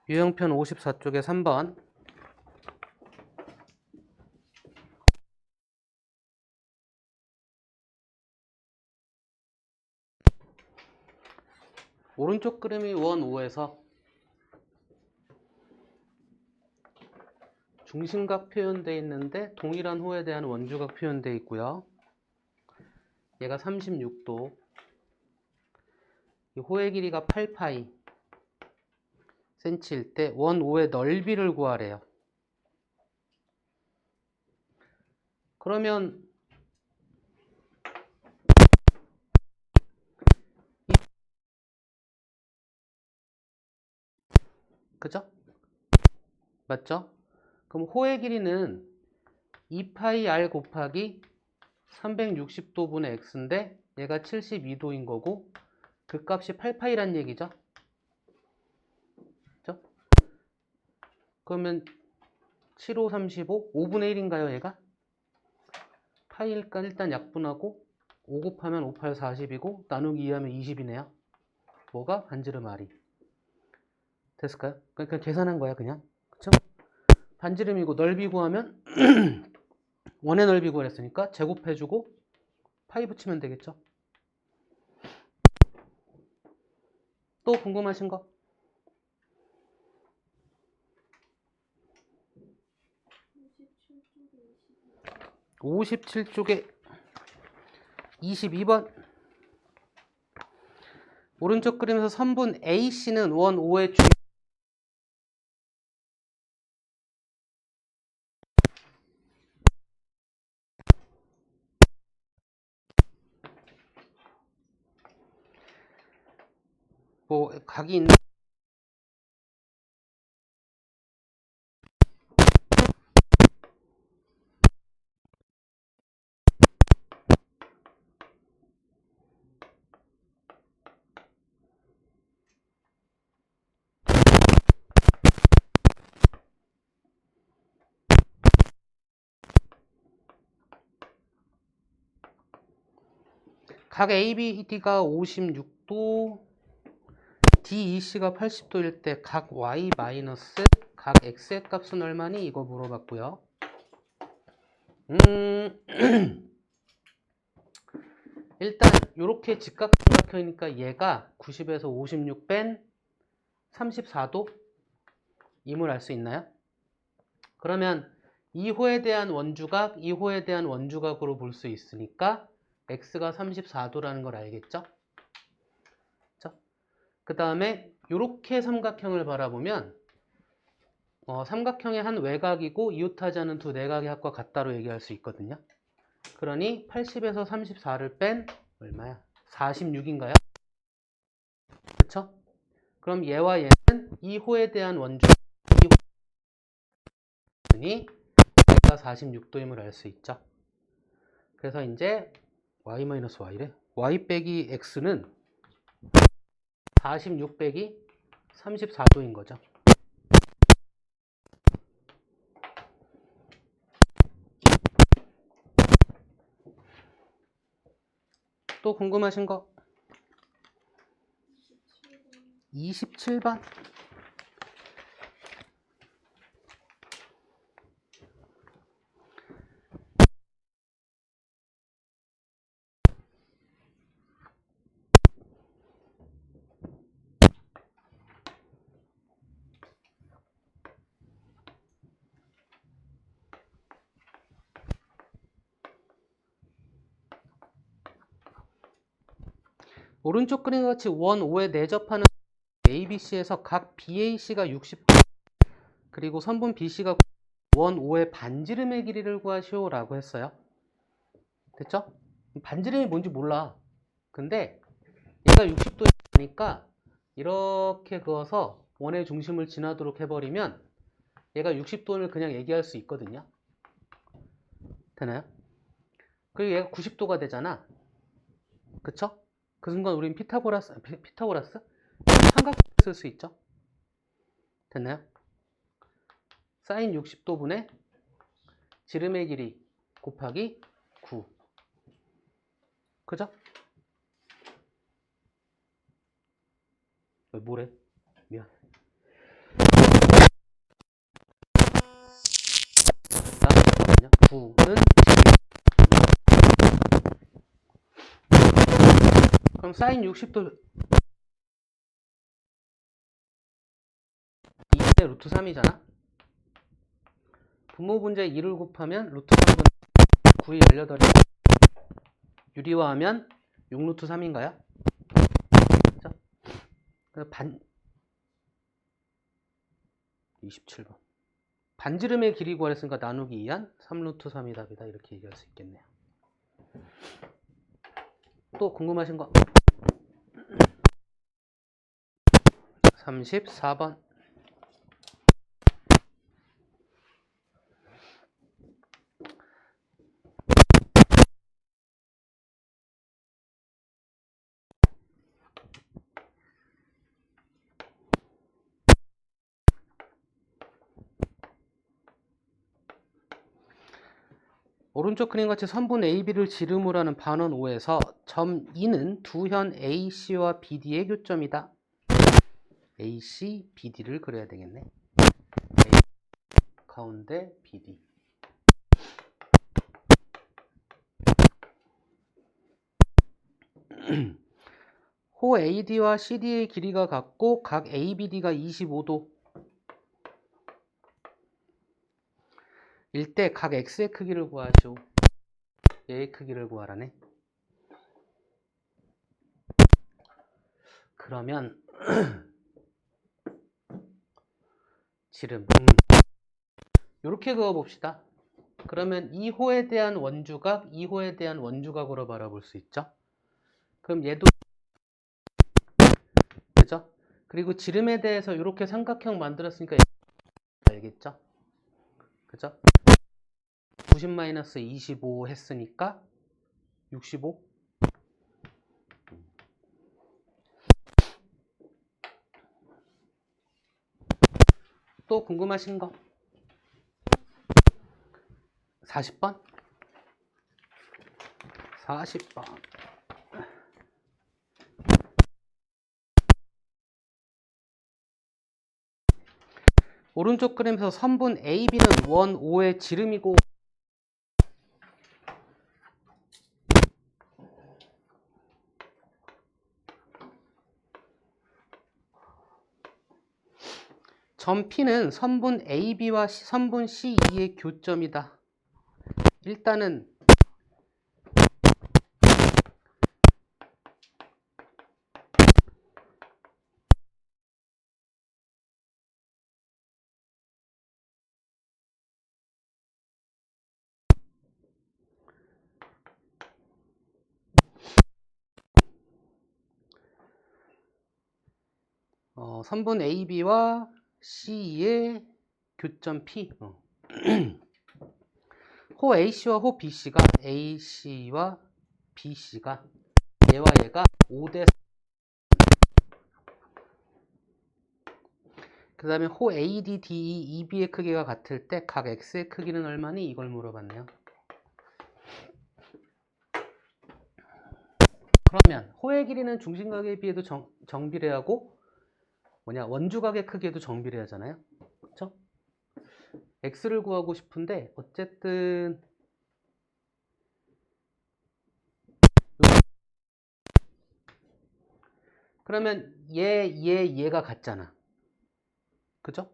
유형편 54쪽에 3번. 오른쪽 그림이 원 5에서 중심각 표현되어 있는데 동일한 호에 대한 원주각 표현되어 있고요. 얘가 36도. 이 호의 길이가 8파이 cm일 때 원 5의 넓이를 구하래요. 그러면 그죠? 맞죠? 그럼 호의 길이는 2파이 r 곱하기 360도분의 x인데 얘가 72도인 거고 그 값이 8파이란 얘기죠. 그죠? 그러면 7, 5, 35, 5분의 1인가요 얘가? 파이니까 일단 약분하고 5 곱하면 5, 8, 40이고 나누기 2하면 20이네요. 뭐가? 반지름 r이. 됐을까요? 그러니까 계산한 거야 그냥. 그쵸? 반지름이고 넓이 구하면 원의 넓이 구했으니까 제곱해주고 파이 붙이면 되겠죠. 또 궁금하신 거? 57쪽에 22번. 오른쪽 그림에서 선분 AC는 원 5의 중 뭐 각이 있는 각 ABD가 56도, DEC가 80도일 때 각 Y 마이너스 각 X의 값은 얼마니? 이거 물어봤고요. 일단 이렇게 직각삼각형이니까 얘가 90에서 56 뺀 34도 임을 알 수 있나요? 그러면 이 호에 대한 원주각, 이 호에 대한 원주각으로 볼 수 있으니까 x가 34도라는 걸 알겠죠? 그 다음에 이렇게 삼각형을 바라보면 삼각형의 한 외곽이고 이웃하지 않은 두 내각의 합과 같다로 얘기할 수 있거든요. 그러니 80에서 34를 뺀 얼마야? 46인가요? 그쵸? 그럼 얘와 얘는 이 호에 대한 원주각이 얘가 46도임을 알 수 있죠. 그래서 이제 y-y래. y 빼기 x는 46 빼기 34도인 거죠. 또 궁금하신 거? 27번. 오른쪽 그림과 같이 원 5에 내접하는 ABC에서 각 BAC가 60 그리고 선분 BC가 원 5의 반지름의 길이를 구하시오 라고 했어요. 됐죠? 반지름이 뭔지 몰라. 근데 얘가 60도니까 이렇게 그어서 원의 중심을 지나도록 해버리면 얘가 60도를 그냥 얘기할 수 있거든요. 되나요? 그리고 얘가 90도가 되잖아. 그쵸? 그 순간 우린 피타고라스? 삼각형 쓸 수 있죠? 됐나요? 사인 60도분의 지름의 길이 곱하기 9. 그죠? 뭐래? 미안. 잠깐만요. 9는 그럼 사인 60도 2대 루트 3이잖아. 분모분자에 2를 곱하면 루트 3분 9이 18이고 유리화하면 6루트 3인가요? 그렇죠? 27번. 반지름의 길이 구하랬으니까 나누기 2한 3루트 3이 답이다. 이렇게 얘기할 수 있겠네요. 또 궁금하신 거? 34번. 오른쪽 그림같이 선분 AB를 지름으로 하는 반원 O에서 점 E는 두 현 AC와 BD의 교점이다. AC, BD를 그려야 되겠네. A 가운데 BD. 호 AD와 CD의 길이가 같고 각 ABD가 25도 일 때 각 X의 크기를 구하시오. 얘의 크기를 구하라네. 그러면 지름 이렇게 그어봅시다. 그러면 이 호에 대한 원주각, 이 호에 대한 원주각으로 바라볼 수 있죠. 그럼 얘도 그죠? 그리고 지름에 대해서 이렇게 삼각형 만들었으니까 알겠죠? 그죠? 90-25 했으니까 65. 또 궁금하신 거? 40번? 40번. 오른쪽 그림에서 선분 AB는 원 O의 지름이고 점 P는 선분 AB와 선분 CE의 교점이다. 일단은 선분 AB와 CE의 교점 P. 호 AC와 호 BC가 AC와 BC가 얘와 얘가 5대 그 다음에 호 AD, DE, EB의 크기가 같을 때 각 X의 크기는 얼마니? 이걸 물어봤네요. 그러면 호의 길이는 중심각에 비해도 정비례하고 원주각의 크기에도 정비례하잖아요. 그렇죠? X를 구하고 싶은데 어쨌든 그러면 얘가 같잖아. 그죠?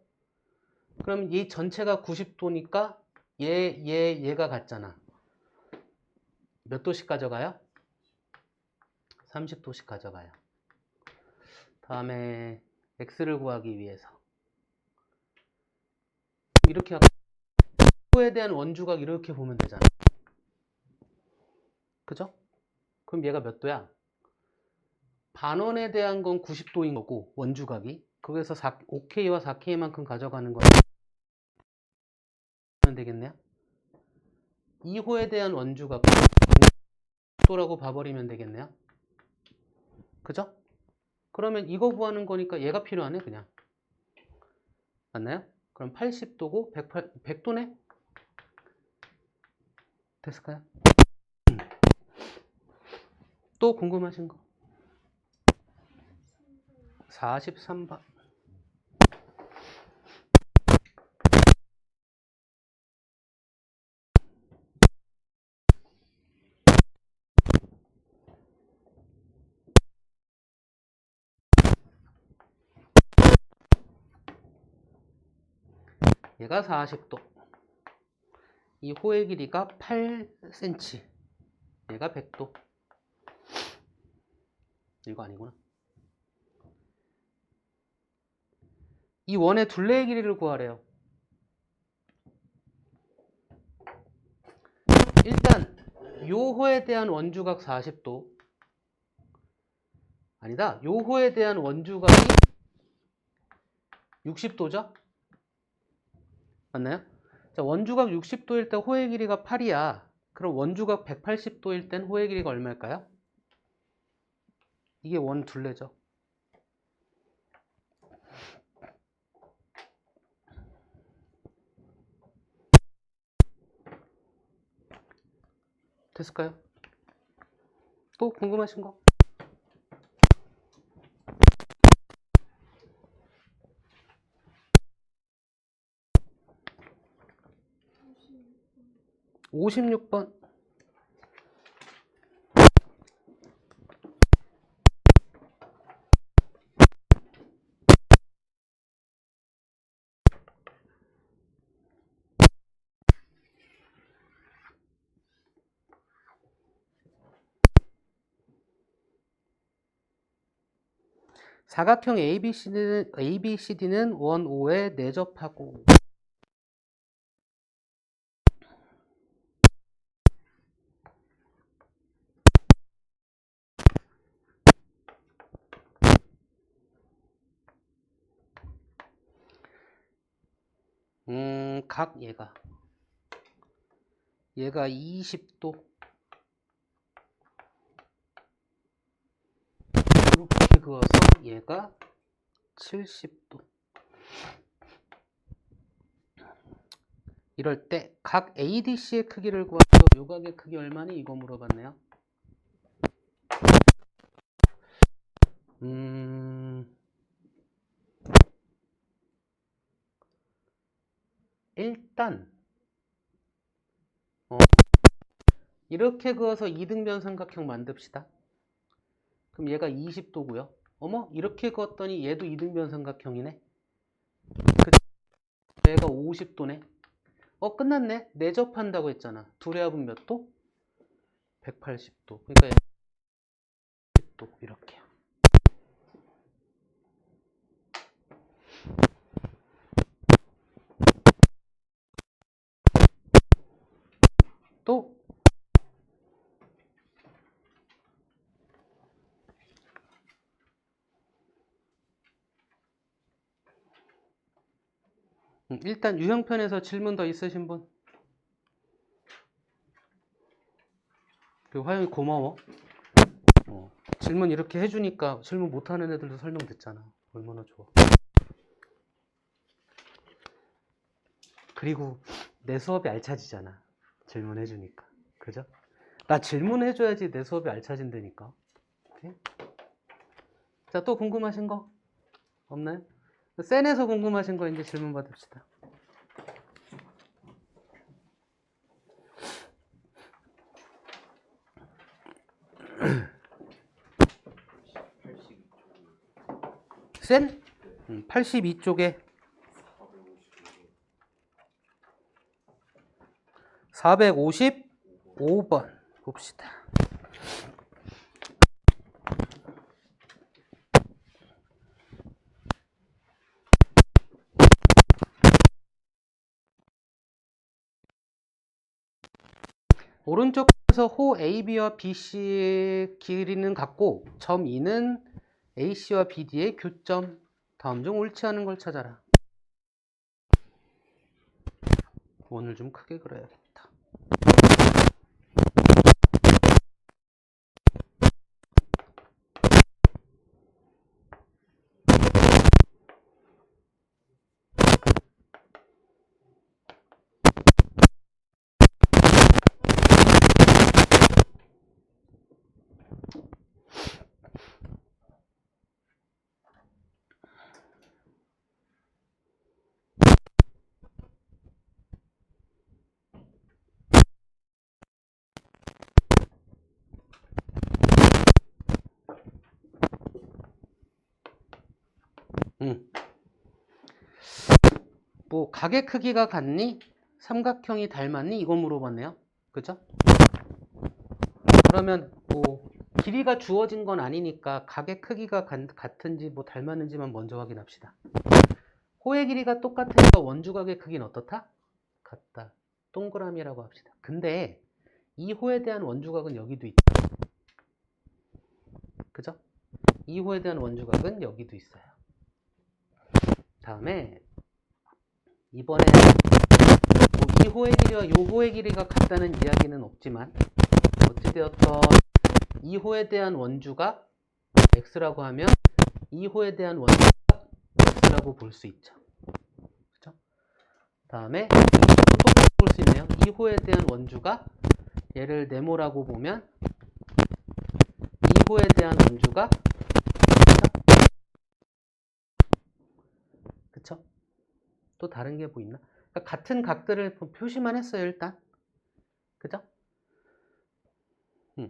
그럼 이 전체가 90도니까 얘가 같잖아. 몇 도씩 가져가요? 30도씩 가져가요. 다음에 X를 구하기 위해서 이렇게 호에 대한 원주각 이렇게 보면 되잖아. 그죠? 그럼 얘가 몇 도야? 반원에 대한 건 90도인 거고 원주각이 거기서 5K와 4K만큼 가져가는 거면 되겠네요. 2호에 대한 원주각 90도라고 봐버리면 되겠네요. 그죠? 그러면 이거 구하는 거니까 얘가 필요하네 그냥. 맞나요? 그럼 80도고 100도네? 됐을까요? 또 궁금하신 거? 43번. 얘가 40도. 이 호의 길이가 8cm. 얘가 100도. 이거 아니구나. 이 원의 둘레의 길이를 구하래요. 일단 요 호에 대한 원주각 40도. 아니다. 요 호에 대한 원주각이 60도죠? 맞나요? 자, 원주각 60도일 때 호의 길이가 8이야. 그럼 원주각 180도일 땐 호의 길이가 얼마일까요? 이게 원 둘레죠. 됐을까요? 또 궁금하신 거? (56번) 사각형 ABCD는 원 O에 내접하고 각 얘가 20도 이렇게 그어서 얘가 70도. 이럴 때 각 ADC의 크기를 구하죠. 요 각의 크기 얼마니? 이거 물어봤네요. 일단 이렇게 그어서 이등변 삼각형 만듭시다. 그럼 얘가 20도고요. 어머, 이렇게 그었더니 얘도 이등변 삼각형이네. 얘가 50도네. 끝났네. 내접한다고 했잖아. 둘의 합은 몇 도? 180도. 그러니까 10도 이렇게요. 또 일단 유형편에서 질문 더 있으신 분? 화영이 고마워. 질문 이렇게 해주니까 질문 못하는 애들도 설명 듣잖아. 얼마나 좋아. 그리고 내 수업이 알차지잖아. 질문해주니까. 그죠? 나 질문해줘야지 내 수업이 알차진다니까. 오케이? 자, 또 궁금하신 거 없나요? 센에서 궁금하신 거 이제 질문 받읍시다. 센? 82쪽에 455번 봅시다. 오른쪽에서 호 AB와 BC의 길이는 같고 점 E는 AC와 BD의 교점. 다음 중 옳지 않은 걸 찾아라. 원을 좀 크게 그려야겠다. 뭐 각의 크기가 같니? 삼각형이 닮았니? 이거 물어봤네요. 그죠? 그러면 뭐 길이가 주어진 건 아니니까 각의 크기가 같은지 뭐 닮았는지만 먼저 확인합시다. 호의 길이가 똑같으니까 원주각의 크기는 어떻다? 같다. 동그라미라고 합시다. 근데 이 호에 대한 원주각은 여기도 있다. 그죠? 이 호에 대한 원주각은 여기도 있어요. 다음에 이번에 이 호의 길이와 이 호의 길이가 같다는 이야기는 없지만 어찌되었던 이 호에 대한 원주가 x라고 하면 이 호에 대한 원주가 x라고 볼 수 있죠. 그죠? 다음에 똑같이 볼 수 있네요. 이 호에 대한 원주가 얘를 네모라고 보면 이 호에 대한 원주가 그쵸? 또 다른 게 뭐 있나? 그러니까 같은 각들을 표시만 했어요, 일단. 그죠?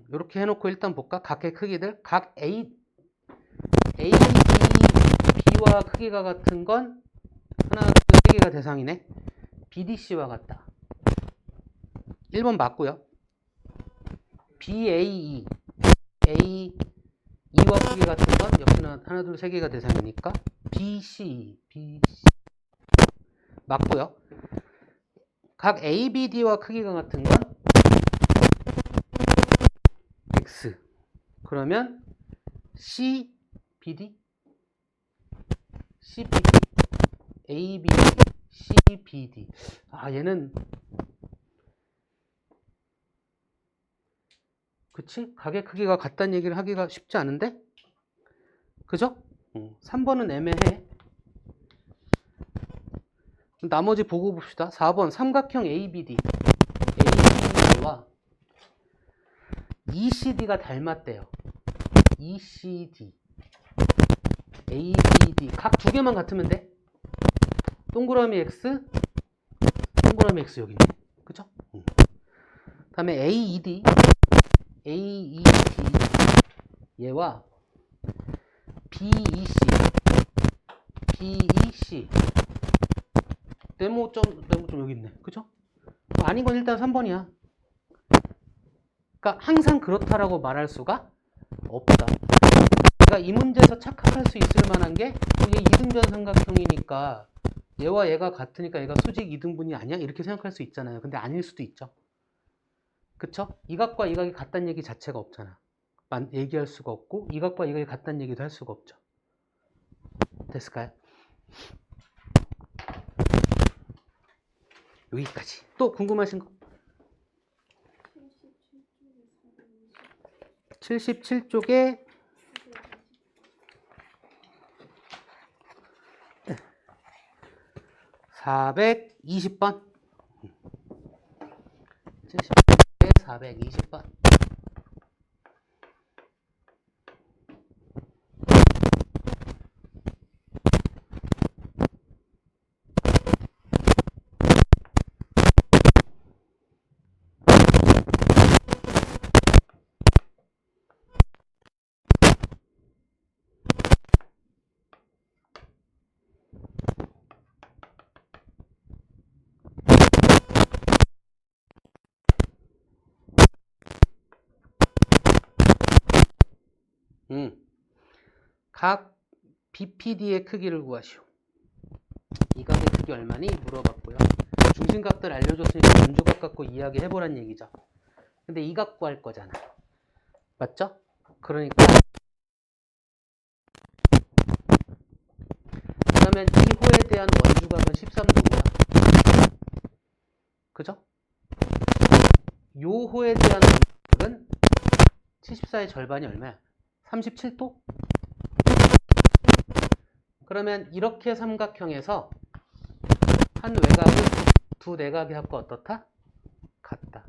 이렇게 해놓고 일단 볼까? 각의 크기들. 각 A, B와 크기가 같은 건 하나, 둘, 세 개가 대상이네. BDC와 같다. 1번 맞고요. BAE, AE와 크기 같은 건 역시나 하나, 둘, 세 개가 대상이니까 BC 맞고요. 각 ABD와 크기가 같은 건 X. 그러면 CBD, ABD, CBD. 아, 얘는 그치? 각의 크기가 같다는 얘기를 하기가 쉽지 않은데? 그죠? 3번은 애매해. 나머지 보고 봅시다. 4번 삼각형 ABD와 ECD가 닮았대요. ECD, ABD 각 두 개만 같으면 돼. 동그라미 X, 동그라미 X 여기 있네. 그죠? 다음에 AED 얘와 BEC 네모 점 여기 있네. 그죠? 아닌 건 일단 3번이야. 그러니까 항상 그렇다라고 말할 수가 없다. 그러니까 이 문제에서 착각할 수 있을 만한 게 얘 이등변 삼각형이니까 얘와 얘가 같으니까 얘가 수직 2등분이 아니야? 이렇게 생각할 수 있잖아요. 근데 아닐 수도 있죠. 그쵸? 이 각과 이 각이 같다는 얘기 자체가 없잖아. 얘기할 수가 없고 이 각과 이 각이 같다는 얘기도 할 수가 없죠. 됐을까요? 여기까지. 또 궁금하신 거? 77쪽에 420번 77쪽에 420번 각 BPD의 크기를 구하시오. 이 각의 크기 얼마니? 물어봤고요. 중심각들 알려줬으니까 원주각 갖고 이야기해보란 얘기죠. 근데 이 각 구할 거잖아. 맞죠? 그러니까 그러면 이 호에 대한 원주각은 13도고요. 그죠? 요 호에 대한 원주각은 74의 절반이 얼마야? 37도? 그러면 이렇게 삼각형에서 한 외곽은 두 내각이 합과 어떻다? 같다.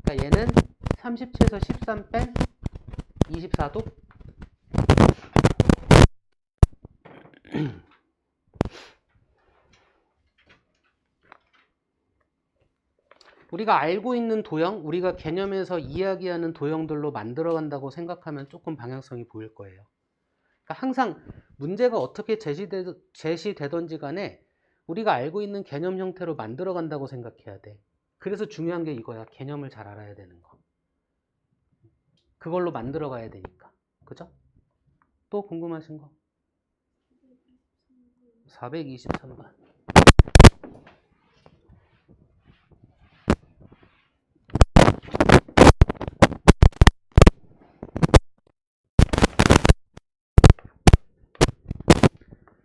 그러니까 얘는 37에서 13 뺀 24도? 우리가 알고 있는 도형, 우리가 개념에서 이야기하는 도형들로 만들어간다고 생각하면 조금 방향성이 보일 거예요. 그러니까 항상 문제가 어떻게 제시되던지 간에 우리가 알고 있는 개념 형태로 만들어 간다고 생각해야 돼. 그래서 중요한 게 이거야. 개념을 잘 알아야 되는 거. 그걸로 만들어 가야 되니까. 그죠? 또 궁금하신 거? 423번.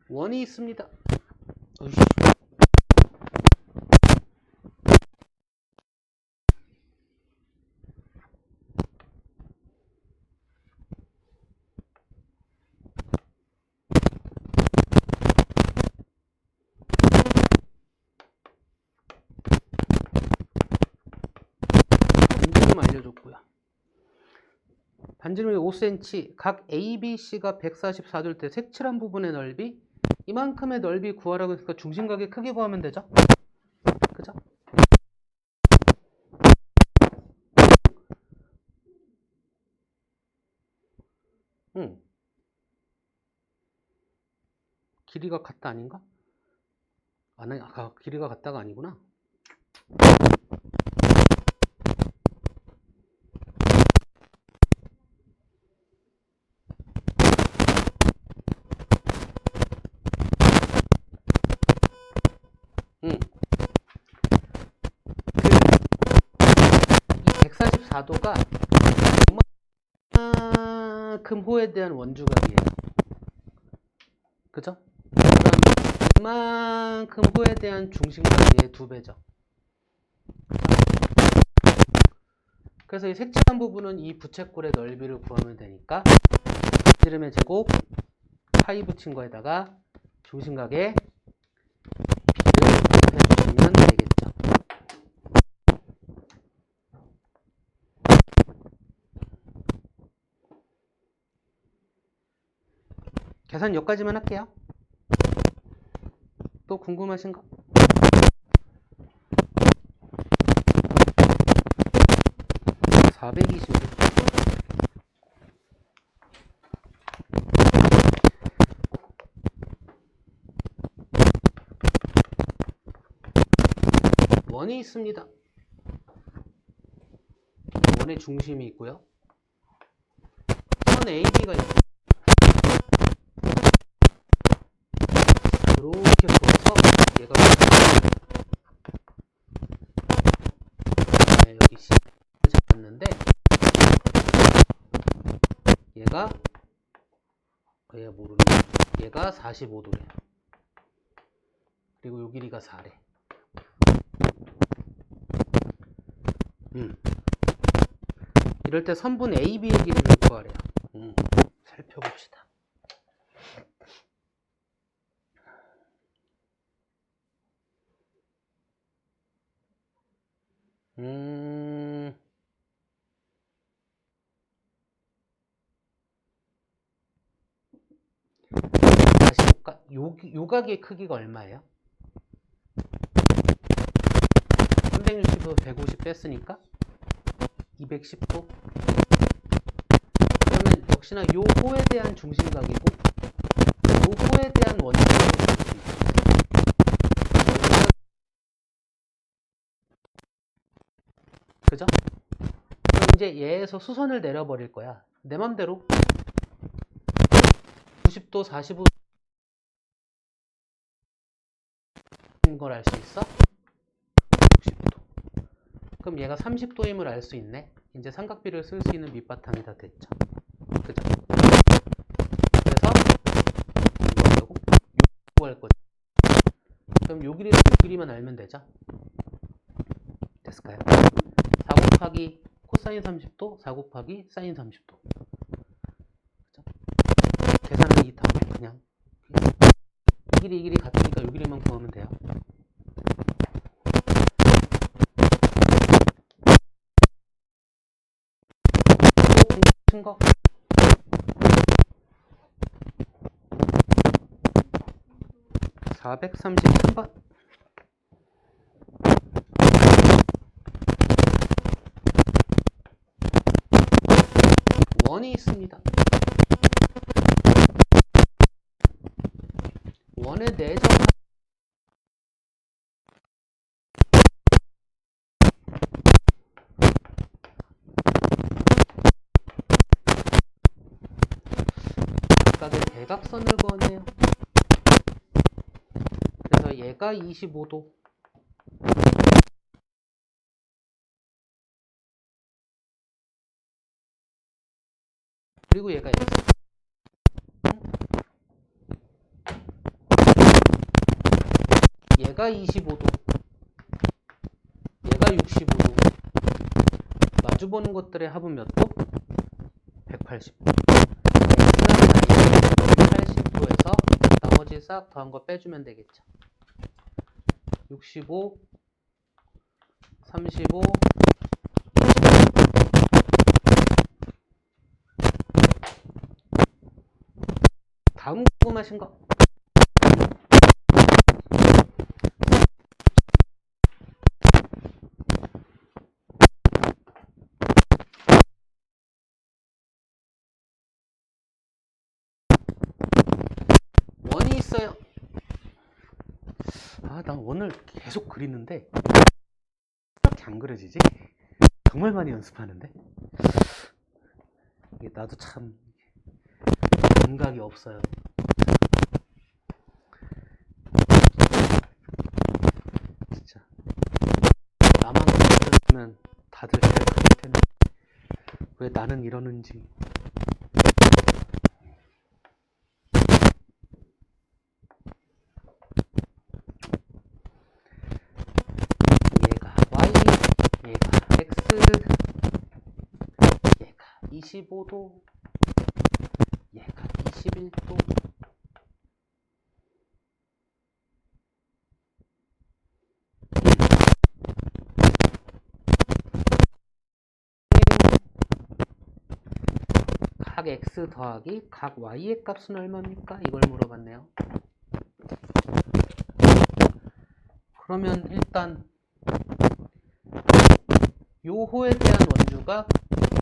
원이 있습니다. 으이씨. 반지름 알려줬고요. 반지름이 5cm, 각 ABC가 144될 때 색칠한 부분의 넓이 이만큼의 넓이 구하라고 했으니까 중심각의 크기 구하면 되죠? 그죠? 길이가 같다 아닌가? 아니, 길이가 같다가 아니구나. 이 144도가 이만큼 호에 대한 원주각이에요. 그죠? 이만큼 호에 대한 중심각의 2배죠. 그래서 이 색칠한 부분은 이 부채꼴의 넓이를 구하면 되니까 반지름의 제곱 파이 붙인 거에다가 중심각의 비를 곱해주시면 되겠죠. 계산 여기까지만 할게요. 또 궁금하신 거? 원이 있습니다. 원의 중심이 있고요. 선 AB가 있고 이렇게 부어서 얘가 여기 C 잡았는데 얘가 모르네. 얘가 45도래요. 그리고 요 길이가 4래. 이럴 때 선분 AB의 길이를 구하래요. 살펴봅시다. 다시 볼까? 요 각의 크기가 얼마예요? 360도 150 뺐으니까 210도. 그러면 역시나 요 호에 대한 중심각이고 요 호에 대한 원심각을 볼 수 있어요. 그죠? 그럼 이제 얘에서 수선을 내려버릴 거야. 내 맘대로 90도, 45도 걸 알 수 있어? 60도. 그럼 얘가 30도임을 알 수 있네. 이제 삼각비를 쓸 수 있는 밑바탕이 다 됐죠. 그죠? 그래서 이거 하려고 요거 할 거죠. 그럼 요 길이랑 요 길이만 알면 되죠. 됐을까요? 4 곱하기 코사인 30도, 4 곱하기 사인 30도. 그죠? 계산은 이 다음에 그냥 이 길이 같으니까 요 길이만 구하면 돼요. 또 궁금하신 거? 433번. 원이 있습니다. 원의 내적 대각선을 구하네요. 그래서 얘가 25도, 그리고 얘가 x. 얘가 25도, 얘가 65도. 마주보는 것들의 합은 몇 도? 180도. x는 80도에서 나머지 싹 더한 거 빼주면 되겠죠. 65, 35, 25. 다음 궁금하신 거? 원이 있어요. 아, 난 원을 계속 그리는데 이렇게 안 그려지지? 정말 많이 연습하는데 이게 나도 참 감각이 없어요. 진짜 나만 그렸으면 다들 잘 그릴 텐데 왜 나는 이러는지. 얘가 y, 얘가 x, 얘가 25도, 얘가 21도. 각 x 더하기 각 y의 값은 얼마입니까? 이걸 물어봤네요. 그러면 일단 요호에 대한 원주각,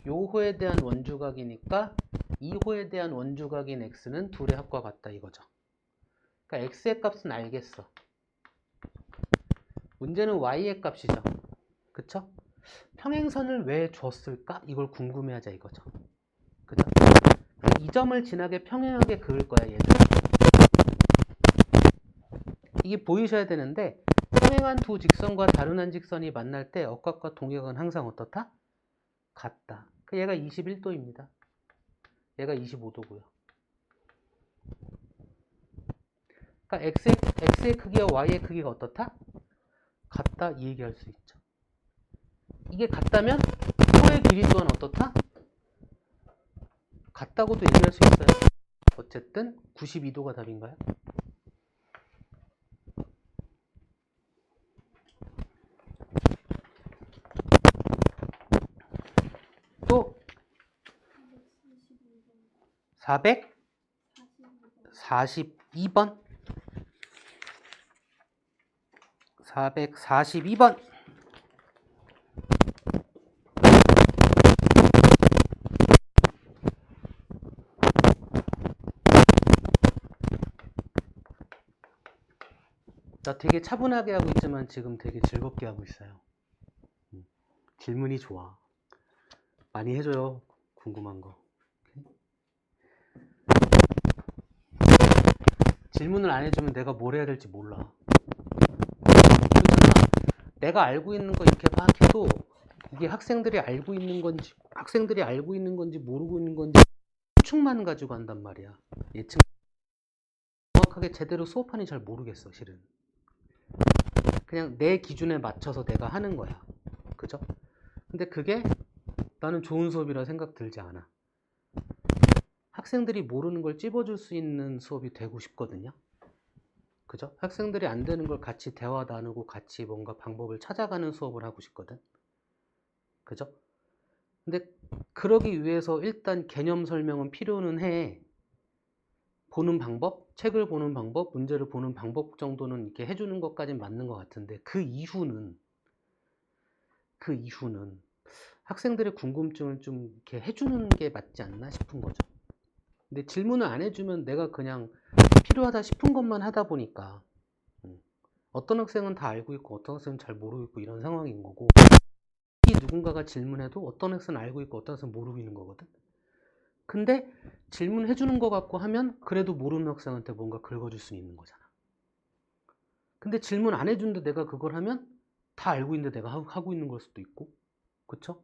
요호에 대한 원주각이니까 2호에 대한 원주각인 x는 둘의 합과 같다 이거죠. 그러니까 x의 값은 알겠어. 문제는 y의 값이죠. 그쵸? 평행선을 왜 줬을까? 이걸 궁금해하자 이거죠. 그죠? 이 점을 지나게 평행하게 그을 거야 얘들. 이게 보이셔야 되는데 평행한 두 직선과 다른 한 직선이 만날 때 억각과 동역은 항상 어떻다? 같다. 얘가 21도입니다. 얘가 25도고요. 그러니까 x의 크기와 y의 크기가 어떻다? 같다 이 얘기할 수 있죠. 이게 같다면 서의 길이 또한 어떻다? 같다고도 얘기할 수 있어요. 어쨌든 92도가 답인가요? 또 442번 442번 나 되게 차분하게 하고 있지만 지금 되게 즐겁게 하고 있어요. 질문이 좋아. 많이 해줘요. 궁금한 거. 질문을 안 해주면 내가 뭘 해야 될지 몰라. 그렇잖아. 내가 알고 있는 거 이렇게 막 해도 이게 학생들이 알고 있는 건지 모르고 있는 건지 예측만 가지고 한단 말이야. 예측. 정확하게 제대로 수업하니 잘 모르겠어 실은. 그냥 내 기준에 맞춰서 내가 하는 거야. 그죠? 근데 그게 나는 좋은 수업이라 생각 들지 않아. 학생들이 모르는 걸 찝어줄 수 있는 수업이 되고 싶거든요. 그죠? 학생들이 안 되는 걸 같이 대화 나누고 같이 뭔가 방법을 찾아가는 수업을 하고 싶거든. 그죠? 근데 그러기 위해서 일단 개념 설명은 필요는 해. 보는 방법, 책을 보는 방법, 문제를 보는 방법 정도는 이렇게 해주는 것까지는 맞는 것 같은데 그 이후는 학생들의 궁금증을 좀 이렇게 해주는 게 맞지 않나 싶은 거죠. 근데 질문을 안 해주면 내가 그냥 필요하다 싶은 것만 하다 보니까 어떤 학생은 다 알고 있고 어떤 학생은 잘 모르고 있고 이런 상황인 거고, 이 누군가가 질문해도 어떤 학생은 알고 있고 어떤 학생은 모르고 있는 거거든. 근데 질문해 주는 거 같고 하면 그래도 모르는 학생한테 뭔가 긁어줄 수 있는 거잖아. 근데 질문 안 해준데 내가 그걸 하면 다 알고 있는데 내가 하고 있는 걸 수도 있고. 그쵸?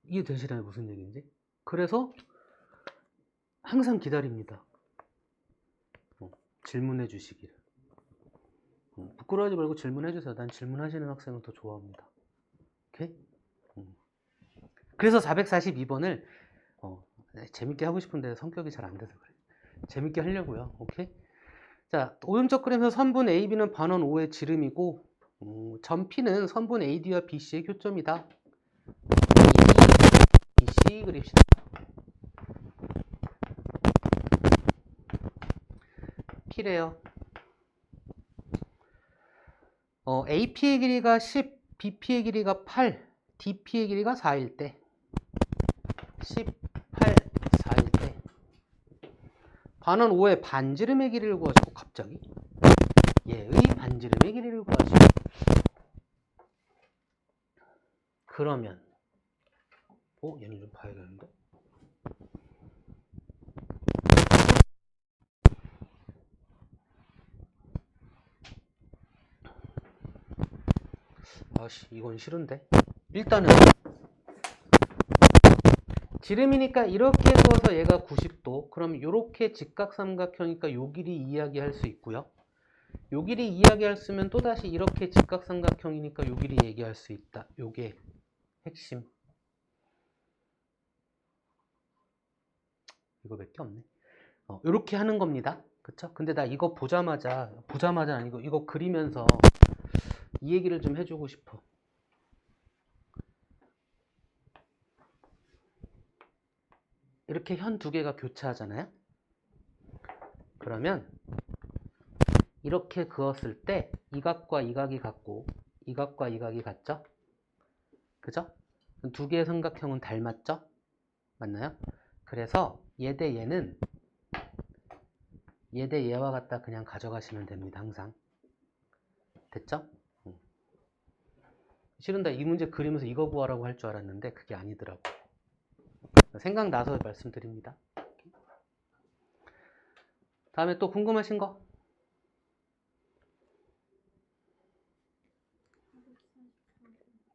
이해되시나요? 무슨 얘기인지? 그래서 항상 기다립니다. 질문해 주시기를. 부끄러워하지 말고 질문해 주세요. 난 질문하시는 학생은 더 좋아합니다. 오케이? 그래서 442번을 재밌게 하고 싶은데 성격이 잘 안 돼서 그래. 재밌게 하려고요. 오케이? 자, 오름쪽 그림에서 선분 AB는 반원 5의 지름이고 점 P는 선분 AD와 BC의 교점이다. BC 그립시다. P래요. AP의 길이가 10, BP의 길이가 8, DP의 길이가 4일 때 18, 4일 때 반원 5의 반지름의 길이를 구하시고 갑자기 얘의 반지름의 길이를 구하시고 그러면 얘는 좀 봐야겠는데 아씨 이건 싫은데 일단은 지름이니까 이렇게 그어서 얘가 90도 그럼 이렇게 직각삼각형이니까 요 길이 이야기할 수 있고요 요 길이 이야기할 수 있으면 또다시 이렇게 직각삼각형이니까 요 길이 얘기할 수 있다 요게 핵심 이거 몇 개 없네 요렇게 하는 겁니다 그쵸? 근데 나 이거 보자마자 아니고 이거 그리면서 이 얘기를 좀 해주고 싶어 이렇게 현 두 개가 교차하잖아요 그러면 이렇게 그었을 때 이 각과 이 각이 같고 이 각과 이 각이 같죠? 그죠? 두 개의 삼각형은 닮았죠? 맞나요? 그래서 얘 대 얘는 얘 대 얘와 같다 그냥 가져가시면 됩니다. 항상. 됐죠? 싫은데 이 문제 그리면서 이거 구하라고 할 줄 알았는데 그게 아니더라고. 생각나서 말씀드립니다. 다음에 또 궁금하신 거?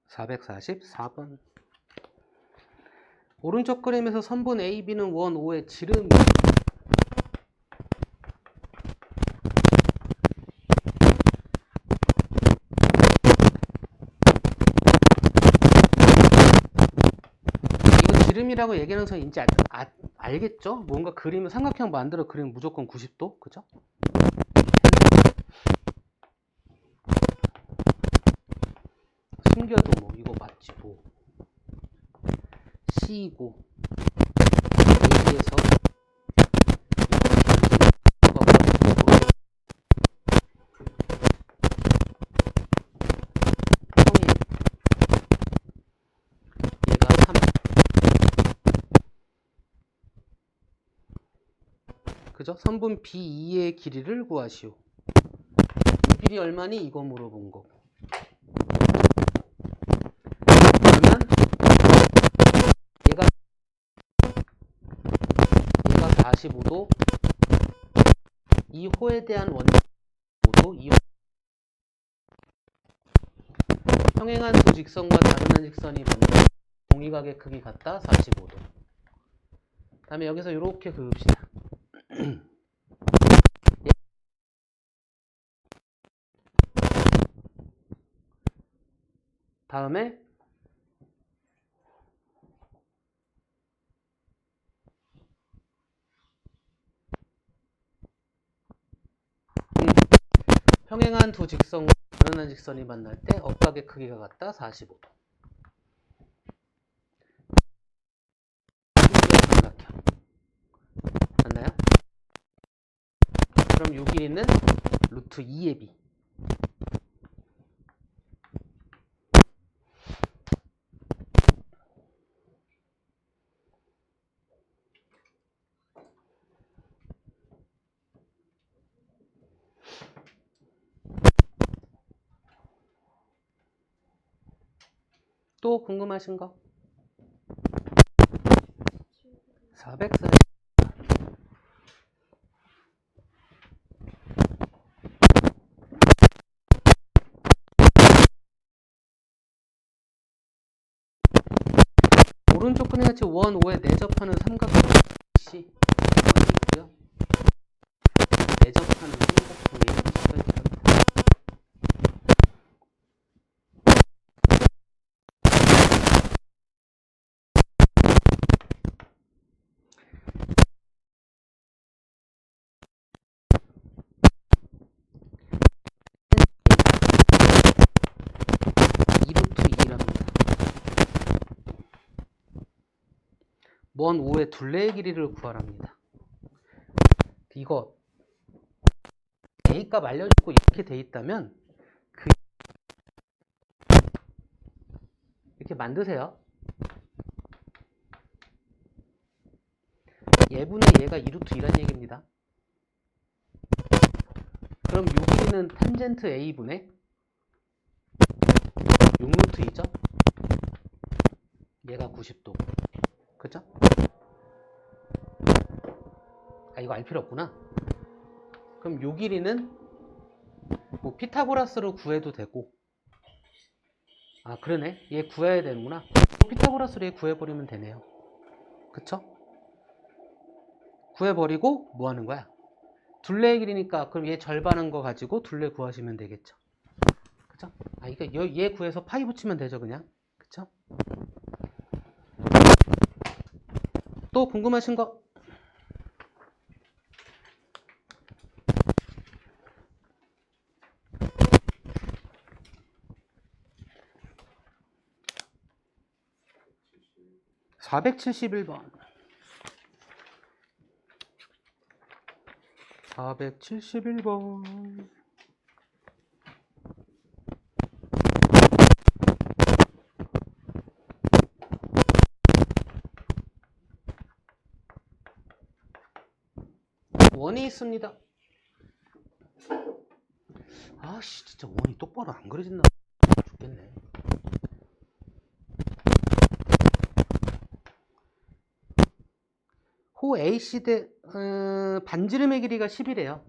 (444번) 오른쪽 그림에서 선분 AB는 원 O의 지름이 이거 지름이라고 얘기하는 선인지 알겠죠? 뭔가 그림을 삼각형 만들어 그리면 무조건 90도 그죠? 숨겨도 뭐 이거 맞지 뭐 C이고 AB에서 얘가 3 그죠? 선분 B2의 길이를 구하시오 이 길이 얼마니? 이거 물어본 거고 그러면 얘가 45도 이 호에 대한 원도도 이 평행한 두 직선과 다른 한 직선이 만나 동의각의 크기 같다 45도 다음에 여기서 이렇게 그읍시다 다음에 평행한 두 직선과 다른 한 직선이 만날 때 억각의 크기가 같다 45도 삼각형 맞나요? 그럼 이 길이는 루트 2의 b 또 궁금하신 거? 440. 오른쪽 끝에같이 원, 5에 내접하는 삼각형 C 원이 있고요. 내접하는 삼각형이 있습니다. 원 5의 둘레의 길이를 구하랍니다. 이거 A값 알려주고 이렇게 돼 있다면 이렇게 만드세요. 얘분의 얘가 2루트 2란 얘기입니다. 그럼 요 길이는 탄젠트 A분의 6루트 2죠? 얘가 90도. 그죠? 아, 이거 알 필요 없구나. 그럼 요 길이는 뭐 피타고라스로 구해도 되고. 아, 그러네. 얘 구해야 되는구나. 피타고라스로 얘 구해버리면 되네요. 그쵸? 구해버리고 뭐 하는 거야? 둘레의 길이니까 그럼 얘 절반한 거 가지고 둘레 구하시면 되겠죠. 그쵸? 아, 이거 얘 구해서 파이 붙이면 되죠, 그냥. 그쵸? 또 궁금하신 거? (471번) 471번 원이 있습니다. 아씨, 진짜 원이 똑바로 안 그려진다. 죽겠네. 호 AC 대 반지름의 길이가 10이래요.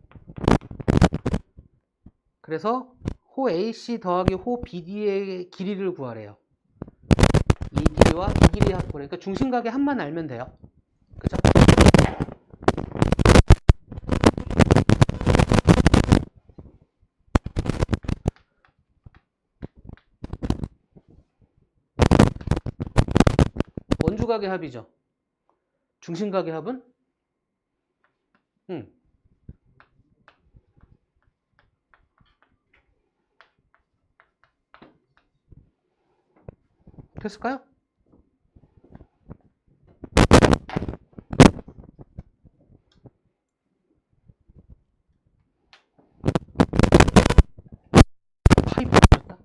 그래서 호 AC 더하기 호 BD의 길이를 구하래요. 이 길이와 이 길이 합고, 그러니까 중심각의 합만 알면 돼요. 그죠? 원주각의 합이죠. 중심각의 합은? 됐을까요? 파이프 붙였다.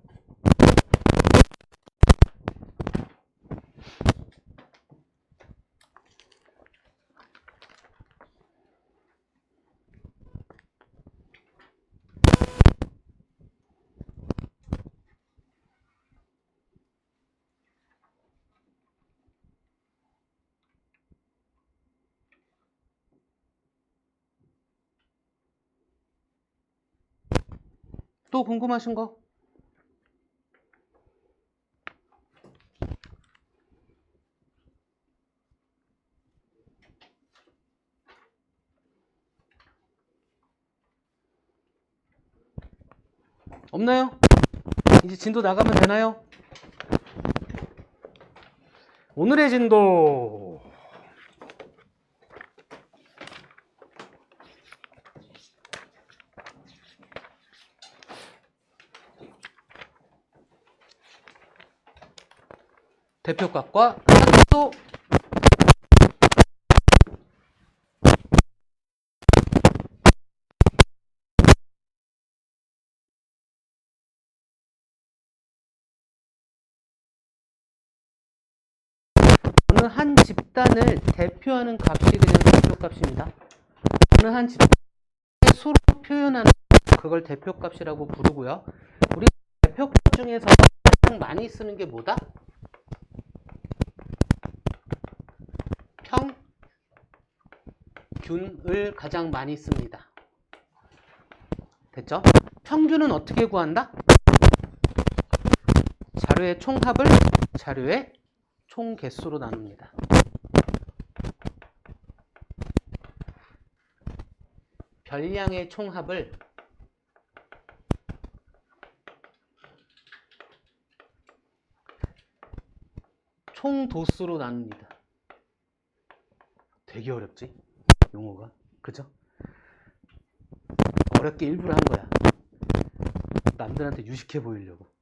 또 궁금하신 거? 없나요? 이제 진도 나가면 되나요? 오늘의 진도 대표값과 한도 어느 한 집단을 대표하는 값이 그냥 대표값입니다. 어느 한 집단의 수로 표현하는 그걸 대표값이라고 부르고요. 우리 대표값 중에서 가장 많이 쓰는 게 뭐다? 평균을 가장 많이 씁니다. 됐죠? 평균은 어떻게 구한다? 자료의 총합을 자료의 총 개수로 나눕니다. 별량의 총합을 총 도수로 나눕니다. 되게 어렵지? 용어가. 그죠? 어렵게 일부러 한 거야. 남들한테 유식해 보이려고.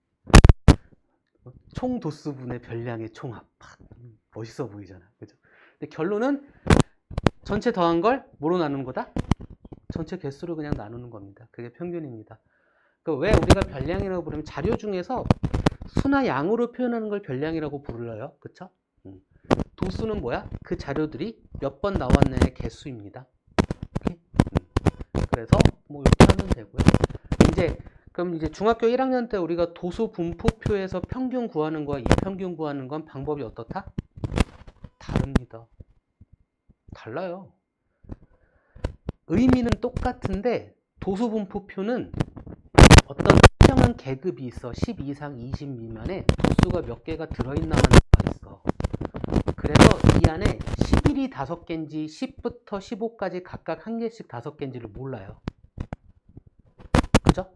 총 도수분의 별량의 총합. 멋있어 보이잖아. 그죠? 근데 결론은 전체 더한 걸 뭐로 나누는 거다? 전체 개수로 그냥 나누는 겁니다. 그게 평균입니다. 왜 우리가 별량이라고 부르면 자료 중에서 수나 양으로 표현하는 걸 별량이라고 불러요. 그쵸? 도수는 뭐야? 그 자료들이 몇 번 나왔느냐의 개수입니다. 그래서 뭐 이렇게 하면 되고요. 그럼 이제 중학교 1학년 때 우리가 도수 분포표에서 평균 구하는 거와 이 평균 구하는 건 방법이 어떻다? 다릅니다. 달라요. 의미는 똑같은데 도수 분포표는 어떤 특정한 계급이 있어. 10 이상 20 미만에 도수가 몇 개가 들어있나 하는 거 있어. 그래서 이 안에 11이 5개인지 10부터 15까지 각각 한 개씩 5개인지를 몰라요. 그죠?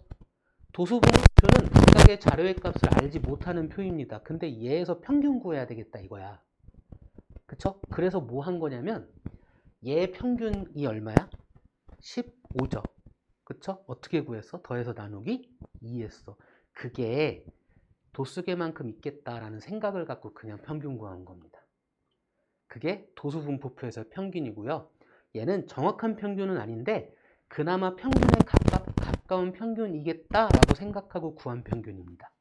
도수 분포표는 각각의 자료의 값을 알지 못하는 표입니다. 근데 얘에서 평균 구해야 되겠다 이거야. 그쵸? 그래서 뭐 한 거냐면 얘 평균이 얼마야? 15죠. 그쵸? 어떻게 구했어? 더해서 나누기 2 했어. 그게 도수계만큼 있겠다라는 생각을 갖고 그냥 평균 구한 겁니다. 그게 도수 분포표에서의 평균이고요. 얘는 정확한 평균은 아닌데 그나마 평균에 가까운 평균이겠다라고 생각하고 구한 평균입니다.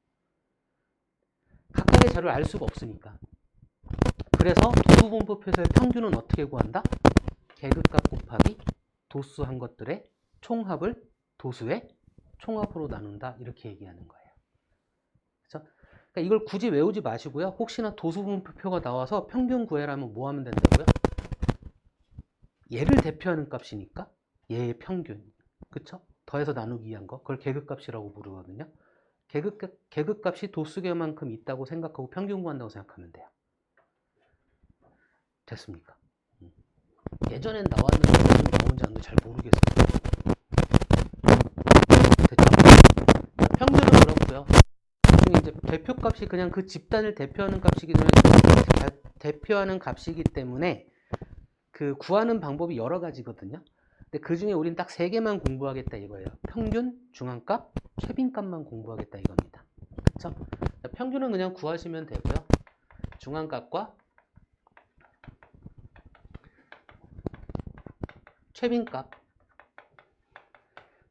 각각의 자료를 알 수가 없으니까. 그래서 도수 분포표에서의 평균은 어떻게 구한다? 계급값 곱하기 도수한 것들의 총합을 도수의 총합으로 나눈다. 이렇게 얘기하는 거예요. 그렇죠? 그러니까 이걸 굳이 외우지 마시고요. 혹시나 도수 분포표가 나와서 평균 구해라면 뭐 하면 된다고요? 얘를 대표하는 값이니까 얘의 평균. 그쵸? 더해서 나누기 위한 거. 그걸 계급값이라고 부르거든요. 계급값이 도수계만큼 있다고 생각하고 평균 구한다고 생각하면 돼요. 됐습니까? 예전엔 나왔는데 요즘 나온지 안 나온지 잘 모르겠어요. 됐죠? 평균은 그렇고요. 나중에 이제 대표값이 그냥 그 집단을 대표하는 값이기 때문에 그 구하는 방법이 여러 가지거든요. 근데 그 중에 우린 딱 3개만 공부하겠다 이거예요. 평균, 중앙값, 최빈값만 공부하겠다 이겁니다. 그쵸? 평균은 그냥 구하시면 되고요. 중앙값과 최빈값.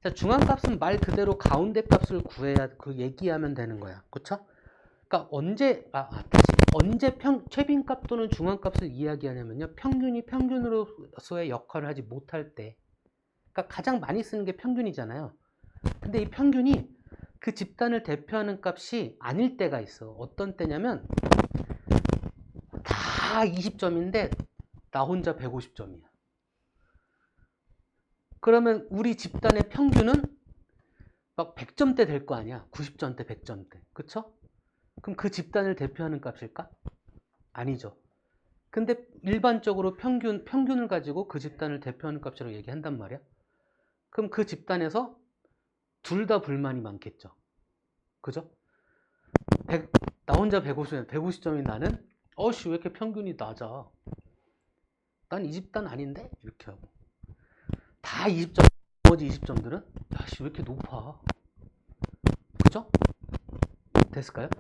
자, 중앙값은 말 그대로 가운데 값을 구해야 얘기하면 되는 거야. 그쵸? 그러니까 언제 최빈값 또는 중앙값을 이야기하냐면요. 평균이 평균으로서의 역할을 하지 못할 때. 그러니까 가장 많이 쓰는 게 평균이잖아요. 근데 이 평균이 그 집단을 대표하는 값이 아닐 때가 있어. 어떤 때냐면 다 20점인데 나 혼자 150점이야. 그러면 우리 집단의 평균은 막 100점대 될 거 아니야. 90점대, 100점대. 그쵸? 그럼 그 집단을 대표하는 값일까? 아니죠. 근데 일반적으로 평균을 가지고 그 집단을 대표하는 값이라고 얘기한단 말이야. 그럼 그 집단에서 둘 다 불만이 많겠죠. 그죠? 나 혼자 150점인 나는 왜 이렇게 평균이 낮아? 난 이 집단 아닌데? 이렇게 하고. 다 20점, 나머지 20점들은 왜 이렇게 높아? 그죠? 됐을까요?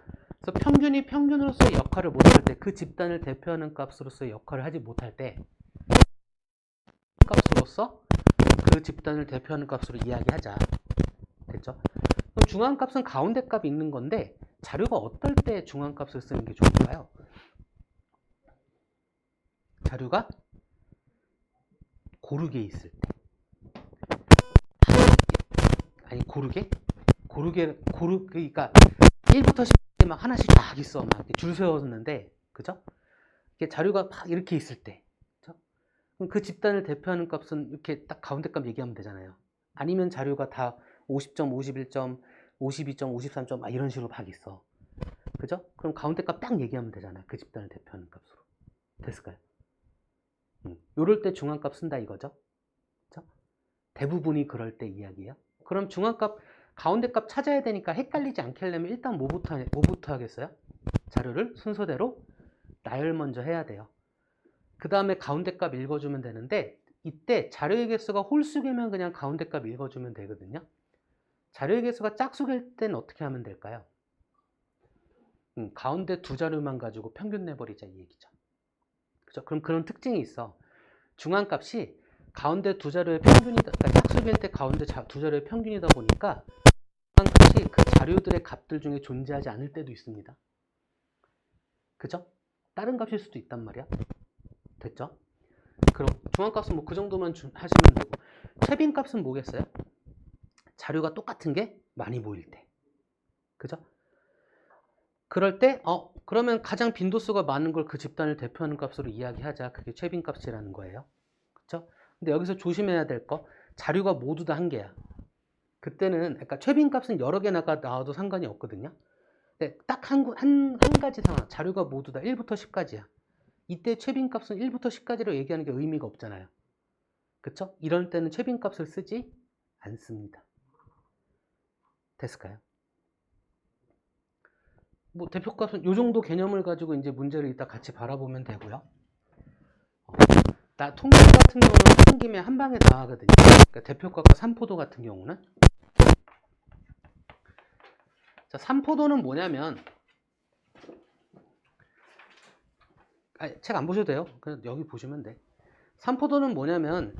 그래서 평균이 평균으로서의 역할을 못할 때, 그 집단을 대표하는 값으로서의 역할을 하지 못할 때 값으로서 그 집단을 대표하는 값으로 이야기하자. 됐죠? 그럼 중앙값은 가운데 값이 있는 건데 자료가 어떨 때 중앙값을 쓰는 게 좋을까요? 자료가 고르게 있을 때. 아니 그러니까 1부터 10까지 막 하나씩 딱 있어. 막 줄 세웠는데, 그죠? 이게 자료가 막 이렇게 있을 때, 그죠? 그럼 그 집단을 대표하는 값은 이렇게 딱 가운데 값 얘기하면 되잖아요. 아니면 자료가 다 50점, 51점, 52점, 53점 막 이런 식으로 막 있어. 그죠? 그럼 가운데 값 딱 얘기하면 되잖아요. 그 집단을 대표하는 값으로. 됐을까요? 요럴 때 중앙값 쓴다 이거죠. 그죠? 대부분이 그럴 때 이야기예요. 그럼 중앙값, 가운데 값 찾아야 되니까 헷갈리지 않게 하려면 일단 뭐부터 하겠어요? 자료를 순서대로 나열 먼저 해야 돼요. 그 다음에 가운데 값 읽어주면 되는데 이때 자료의 개수가 홀수개면 그냥 가운데 값 읽어주면 되거든요. 자료의 개수가 짝수일 때는 어떻게 하면 될까요? 가운데 두 자료만 가지고 평균 내버리자 이 얘기죠. 그죠? 그럼 그런 특징이 있어. 중앙값이 가운데 두 자료의 평균이다. 그러니까 짝수일 때 가운데 두 자료의 평균이다 보니까 중앙값이 그 자료들의 값들 중에 존재하지 않을 때도 있습니다. 그죠? 다른 값일 수도 있단 말이야. 됐죠? 그럼 중앙값은 뭐 그 정도만 하시면 되고, 최빈값은 뭐겠어요? 자료가 똑같은 게 많이 보일 때. 그죠? 그럴 때 그러면 가장 빈도수가 많은 걸 그 집단을 대표하는 값으로 이야기하자. 그게 최빈값이라는 거예요. 그렇죠? 근데 여기서 조심해야 될 거, 자료가 모두 다 한 개야. 그때는 그러니까 최빈값은 여러 개 나와도 상관이 없거든요. 근데 딱 한 가지 상황, 자료가 모두 다 1부터 10까지야. 이때 최빈값은 1부터 10까지로 얘기하는 게 의미가 없잖아요. 그렇죠? 이럴 때는 최빈값을 쓰지 않습니다. 됐을까요? 뭐 대표값은 이 정도 개념을 가지고 이제 문제를 이따 같이 바라보면 되고요. 나 통계 같은 경우는 하는 김에 한 방에 다 하거든요. 그러니까 대표값과 산포도 같은 경우는. 자, 산포도는 뭐냐면, 책 안 보셔도 돼요. 그냥 여기 보시면 돼. 산포도는 뭐냐면,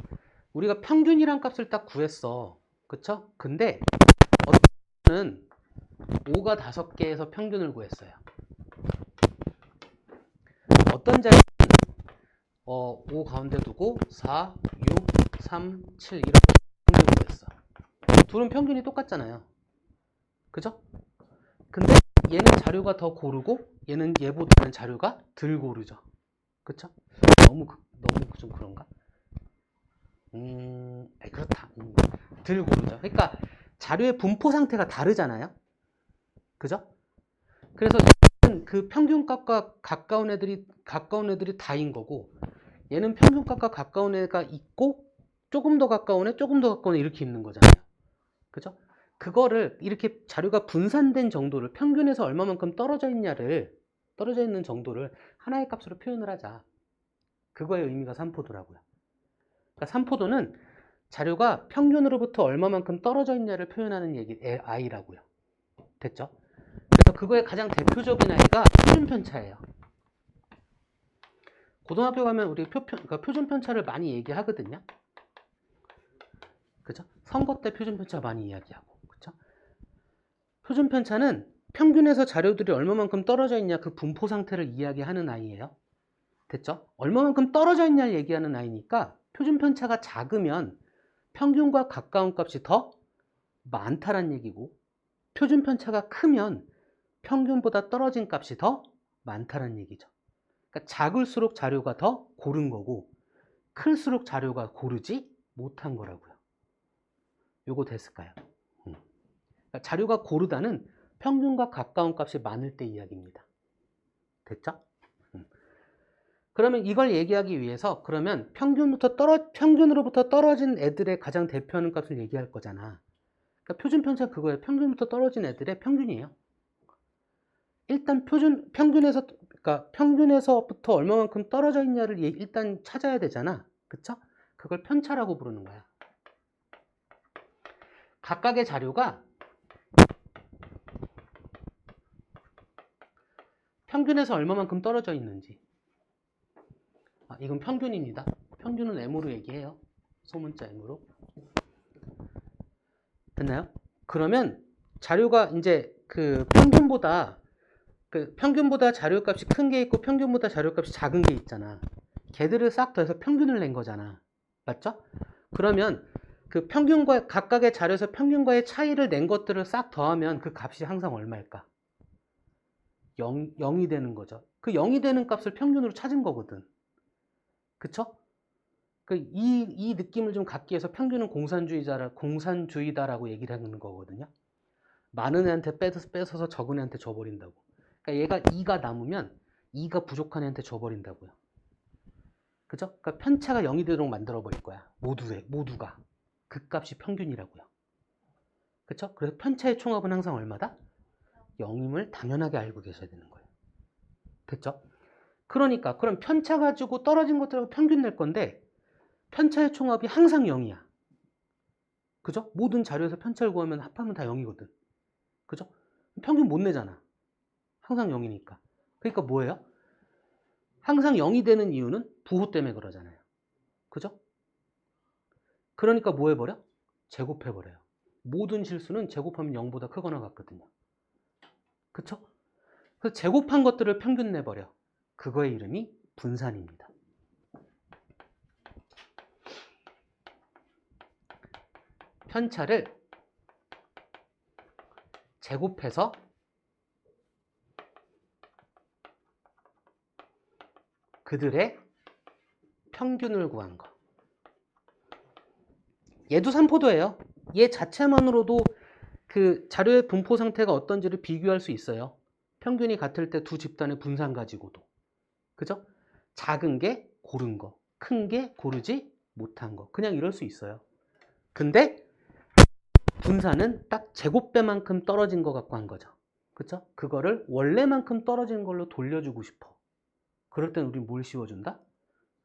우리가 평균이란 값을 딱 구했어. 그쵸? 근데 어떤 5가 5개에서 평균을 구했어요. 어떤 자리는 5 가운데 두고 4, 6, 3, 7 이렇게 평균을 구했어. 둘은 평균이 똑같잖아요. 그죠? 근데 얘는 자료가 더 고르고 얘는 얘보다는 자료가 덜 고르죠. 그쵸? 너무 좀 그런가? 그렇다. 덜 고르죠. 그러니까 자료의 분포 상태가 다르잖아요. 그죠? 그래서 얘는 그 평균값과 가까운 애들이 다인 거고, 얘는 평균값과 가까운 애가 있고 조금 더 가까운 애, 조금 더 가까운 애 이렇게 있는 거잖아요. 그죠? 그거를 이렇게 자료가 분산된 정도를, 평균에서 얼마만큼 떨어져 있는 정도를 하나의 값으로 표현을 하자. 그거의 의미가 산포도라고요. 그러니까 산포도는 자료가 평균으로부터 얼마만큼 떨어져 있냐를 표현하는 아이라고요. 됐죠? 그래서 그거의 가장 대표적인 아이가 표준편차예요. 고등학교 가면 우리 그러니까 표준편차를 많이 얘기하거든요. 그죠? 선거 때 표준편차 많이 이야기하고. 그죠? 표준편차는 평균에서 자료들이 얼마만큼 떨어져 있냐 그 분포 상태를 이야기하는 아이예요. 됐죠? 얼마만큼 떨어져 있냐를 얘기하는 아이니까 표준편차가 작으면 평균과 가까운 값이 더 많다는 얘기고, 표준편차가 크면 평균보다 떨어진 값이 더 많다는 얘기죠. 그러니까 작을수록 자료가 더 고른 거고 클수록 자료가 고르지 못한 거라고요. 요거 됐을까요? 그러니까 자료가 고르다는 평균과 가까운 값이 많을 때 이야기입니다. 됐죠? 그러면 이걸 얘기하기 위해서 그러면 평균으로부터 떨어진 애들의 가장 대표하는 값을 얘기할 거잖아. 그러니까 표준편차 그거예요. 평균부터 떨어진 애들의 평균이에요. 일단 그러니까 평균에서부터 얼마만큼 떨어져 있냐를 일단 찾아야 되잖아. 그쵸? 그걸 편차라고 부르는 거야. 각각의 자료가 평균에서 얼마만큼 떨어져 있는지. 이건 평균입니다. 평균은 M으로 얘기해요. 소문자 M으로. 됐나요? 그러면 자료가 이제 그 평균보다 자료값이 큰 게 있고 평균보다 자료값이 작은 게 있잖아. 걔들을 싹 더해서 평균을 낸 거잖아. 맞죠? 그러면 그 평균과 각각의 자료에서 평균과의 차이를 낸 것들을 싹 더하면 그 값이 항상 얼마일까? 0이 되는 거죠. 그 0이 되는 값을 평균으로 찾은 거거든. 그쵸? 이 느낌을 좀 갖기 위해서 평균은 공산주의다라고 얘기를 하는 거거든요. 많은 애한테 뺏어서 적은 애한테 줘버린다고. 그러니까 얘가 2가 남으면 2가 부족한 애한테 줘버린다고요. 그죠? 그러니까 편차가 0이 되도록 만들어버릴 거야. 모두가. 그 값이 평균이라고요. 그쵸? 그래서 편차의 총합은 항상 얼마다? 0임을 당연하게 알고 계셔야 되는 거예요. 됐죠? 그러니까 그럼 편차 가지고 떨어진 것들하고 평균 낼 건데 편차의 총합이 항상 0이야. 그죠? 모든 자료에서 편차를 구하면 합하면 다 0이거든. 그죠? 평균 못 내잖아. 항상 0이니까. 그러니까 뭐예요? 항상 0이 되는 이유는 부호 때문에 그러잖아요. 그죠? 그러니까 뭐 해버려? 제곱해버려요. 모든 실수는 제곱하면 0보다 크거나 같거든요. 그쵸? 그래서 제곱한 것들을 평균 내버려. 그거의 이름이 분산입니다. 편차를 제곱해서 그들의 평균을 구한 거. 얘도 산포도예요. 얘 자체만으로도 그 자료의 분포 상태가 어떤지를 비교할 수 있어요. 평균이 같을 때 두 집단의 분산 가지고도. 그죠? 작은 게 고른 거, 큰 게 고르지 못한 거. 그냥 이럴 수 있어요. 근데 분산은 딱 제곱배만큼 떨어진 거 갖고 한 거죠. 그쵸? 그거를 원래만큼 떨어진 걸로 돌려주고 싶어. 그럴 땐 우린 뭘 씌워준다?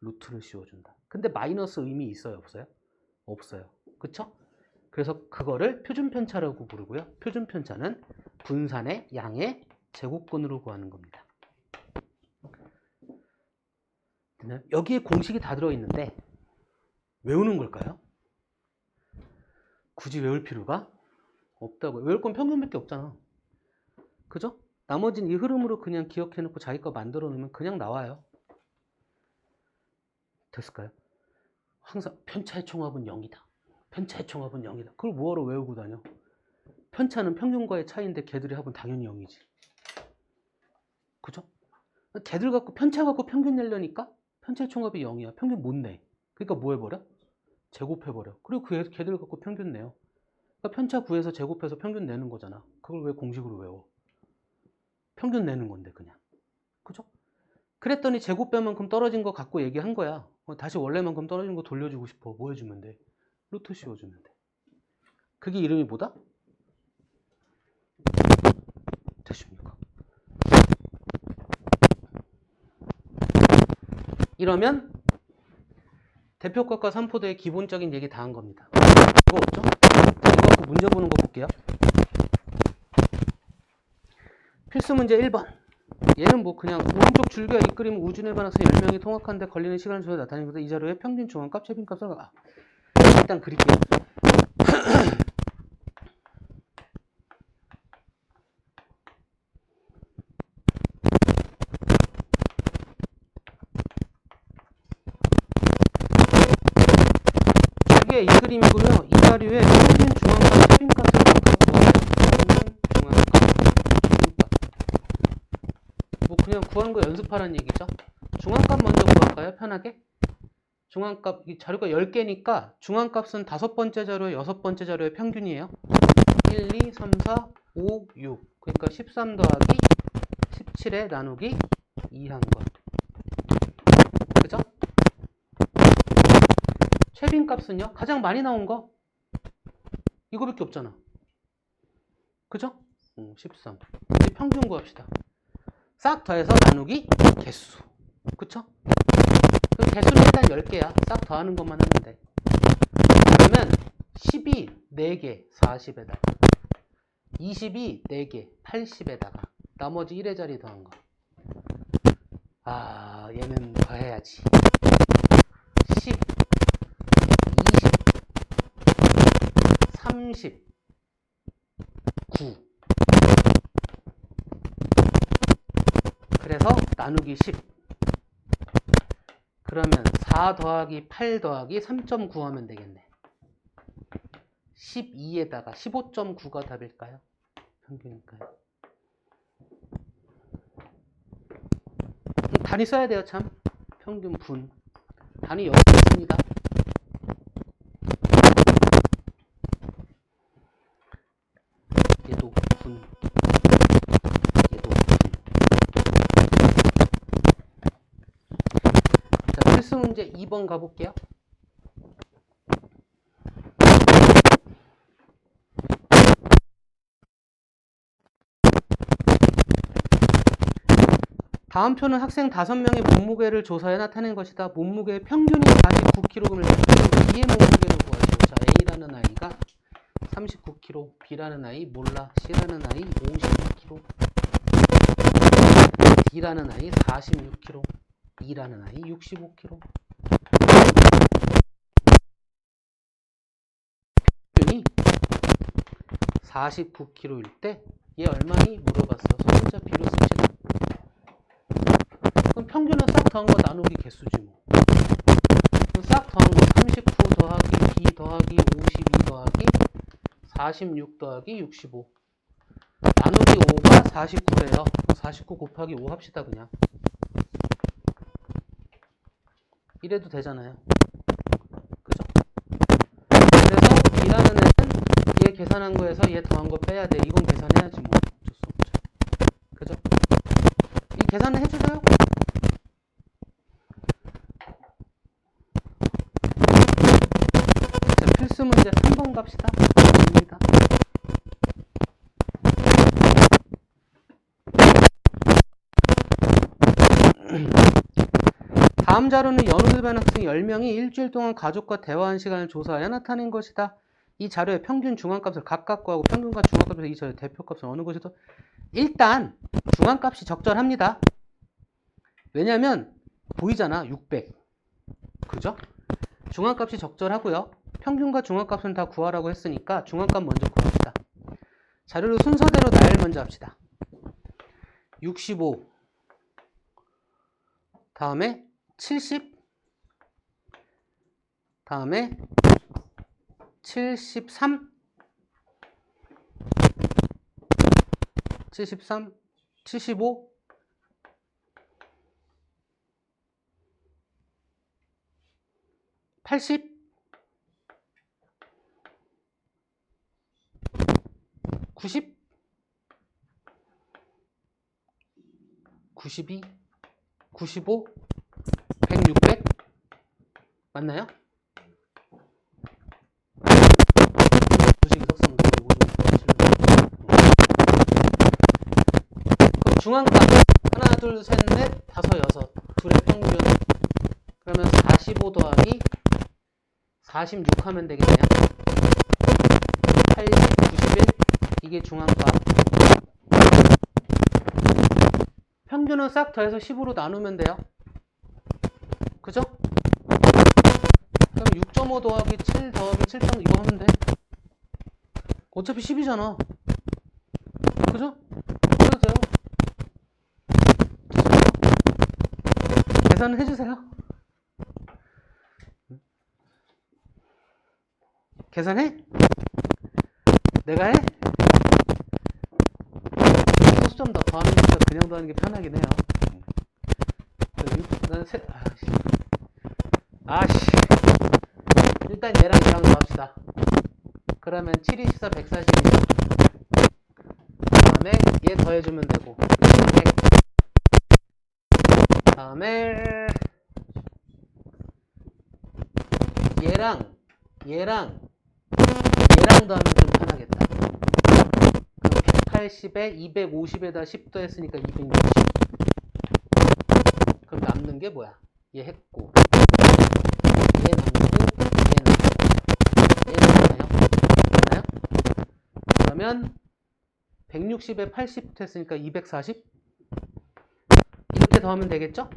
루트를 씌워준다. 근데 마이너스 의미 있어요? 없어요? 없어요. 그쵸? 그래서 그거를 표준편차라고 부르고요. 표준편차는 분산의 양의 제곱근으로 구하는 겁니다. 여기에 공식이 다 들어있는데 외우는 걸까요? 굳이 외울 필요가 없다고요. 외울 건 평균밖에 없잖아. 그죠? 나머지는 이 흐름으로 그냥 기억해놓고 자기 거 만들어 놓으면 그냥 나와요. 됐을까요? 항상 편차의 총합은 0이다. 편차의 총합은 0이다. 그걸 뭐하러 외우고 다녀? 편차는 평균과의 차이인데 걔들의 합은 당연히 0이지. 그죠? 걔들 갖고 편차 갖고 평균 내려니까 편차의 총합이 0이야. 평균 못 내. 그러니까 뭐 해버려? 제곱해버려. 그리고 걔들 갖고 평균 내요. 그러니까 편차 구해서 제곱해서 평균 내는 거잖아. 그걸 왜 공식으로 외워? 평균 내는 건데 그냥. 그죠? 그랬더니 제곱배만큼 떨어진 거 갖고 얘기한 거야. 다시 원래만큼 떨어진 거 돌려주고 싶어. 뭐 해주면 돼? 루트 씌워주면 돼. 그게 이름이 뭐다? 됐습니까? 이러면 대표값과 산포도의 기본적인 얘기 다 한 겁니다. 이거 없죠? 이거 갖고 문제 보는 거 볼게요. 필수 문제 1번. 얘는 뭐 그냥 오른쪽 줄기와 이끌림 우준의 반학생 10명이 통학하는데 걸리는 시간을 줘서 나타내는 것도 이 자료의 평균 중앙값, 최빈값을 일단 그릴게요. 이게 이 그림이고요. 이 자료의 평균 중앙값, 최빈값을 각각 구해요. 평균 중앙값, 최빈값. 뭐 그냥 구하는 거 연습하라는 얘기죠. 중앙값 먼저 구할까요? 편하게? 중앙값, 이 자료가 10개니까 중앙값은 5번째 자료에 6번째 자료의 평균이에요. 1, 2, 3, 4, 5, 6. 그러니까 13 더하기 17에 나누기 2 한 거. 그죠? 최빈값은요? 가장 많이 나온 거? 이거밖에 없잖아. 그죠? 13. 이제 평균 구합시다. 싹 더해서 나누기 개수. 그쵸? 그럼 개수는 일단 10개야. 싹 더하는 것만 하면 돼. 그러면 10이 4개, 40에다가 20이 4개, 80에다가 나머지 1의 자리 더한 거. 아, 얘는 더해야지. 10, 20, 30, 9. 그래서 나누기 10. 그러면 4 더하기 8 더하기 3.9 하면 되겠네. 12에다가 15.9가 답일까요? 평균일까요? 단위 써야 돼요, 참. 평균 분. 단위 여기 있습니다. 5분. 얘도 5분. 자, 필수 문제 2번 가볼게요. 다음 표는 학생 5명의 몸무게를 조사해 나타낸 것이다. 몸무게의 평균이 49kg을 나타내는 B의 몸무게를 구하시오. 자, A라는 아이가 39kg, B라는 아이 몰라, C라는 아이 52kg, D라는 아이 46kg, E라는 아이 65kg. 평균이 49kg일 때 얘 얼마니? 물어봤어. 소문자 B로 씁시다. 그럼 평균은 싹 더한 거 나누기 개수지 뭐. 그럼 싹 더한 거 39 더하기 B 더하기 52 더하기 46 더하기 65 나누기 5가 49래요. 49 곱하기 5 합시다 그냥. 이래도 되잖아요. 그죠? 그래서 B라는 애는 얘 계산한 거에서 얘 더한 거 빼야 돼. 이건 계산해야지 뭐. 어쩔 수 없죠. 그죠? 이 계산을 해주세요. 자, 필수 문제 3번 갑시다. 입니다. 다음 자료는 연호일반 학생 10명이 일주일 동안 가족과 대화한 시간을 조사하여 나타낸 것이다. 이 자료의 평균 중앙값을 각각 구하고 평균과 중앙값에서 이 자료의 대표값은 어느 것이든 일단 중앙값이 적절합니다. 왜냐면 보이잖아. 600. 그죠? 중앙값이 적절하고요. 평균과 중앙값은 다 구하라고 했으니까 중앙값 먼저 구합시다. 자료를 순서대로 나열 먼저 합시다. 65 다음에 70 다음에 73 75 80 90 92 95 100 600 맞나요? 중앙값 하나 둘 셋 넷 다섯 여섯 둘의 평균 그러면 45 더하기 46 하면 되겠네요. 80 91 이게 중앙값. 평균은 싹 더해서 10으로 나누면 돼요. 그죠? 그럼 6.5 더하기 7 더하기 7. 이거 하면 돼. 어차피 10이잖아. 그죠? 그래도 돼요. 계산을 해주세요. 계산해? 내가 해? 소수점 더 더하는 게 그냥 더하는 게 편하긴 해요. 아씨. 일단 얘랑 얘랑 더합시다. 그러면 7, 24, 140이죠. 그 다음에 얘 더해주면 되고 100. 그 다음에 얘랑 더하면 좀 편하겠다. 그럼 180에 250에다 10 더했으니까 260. 그럼 남는 게 뭐야? 얘 했고 얘 남고 얘 남나요? 그러면 160에 80 했으니까 240 이렇게 더하면 되겠죠?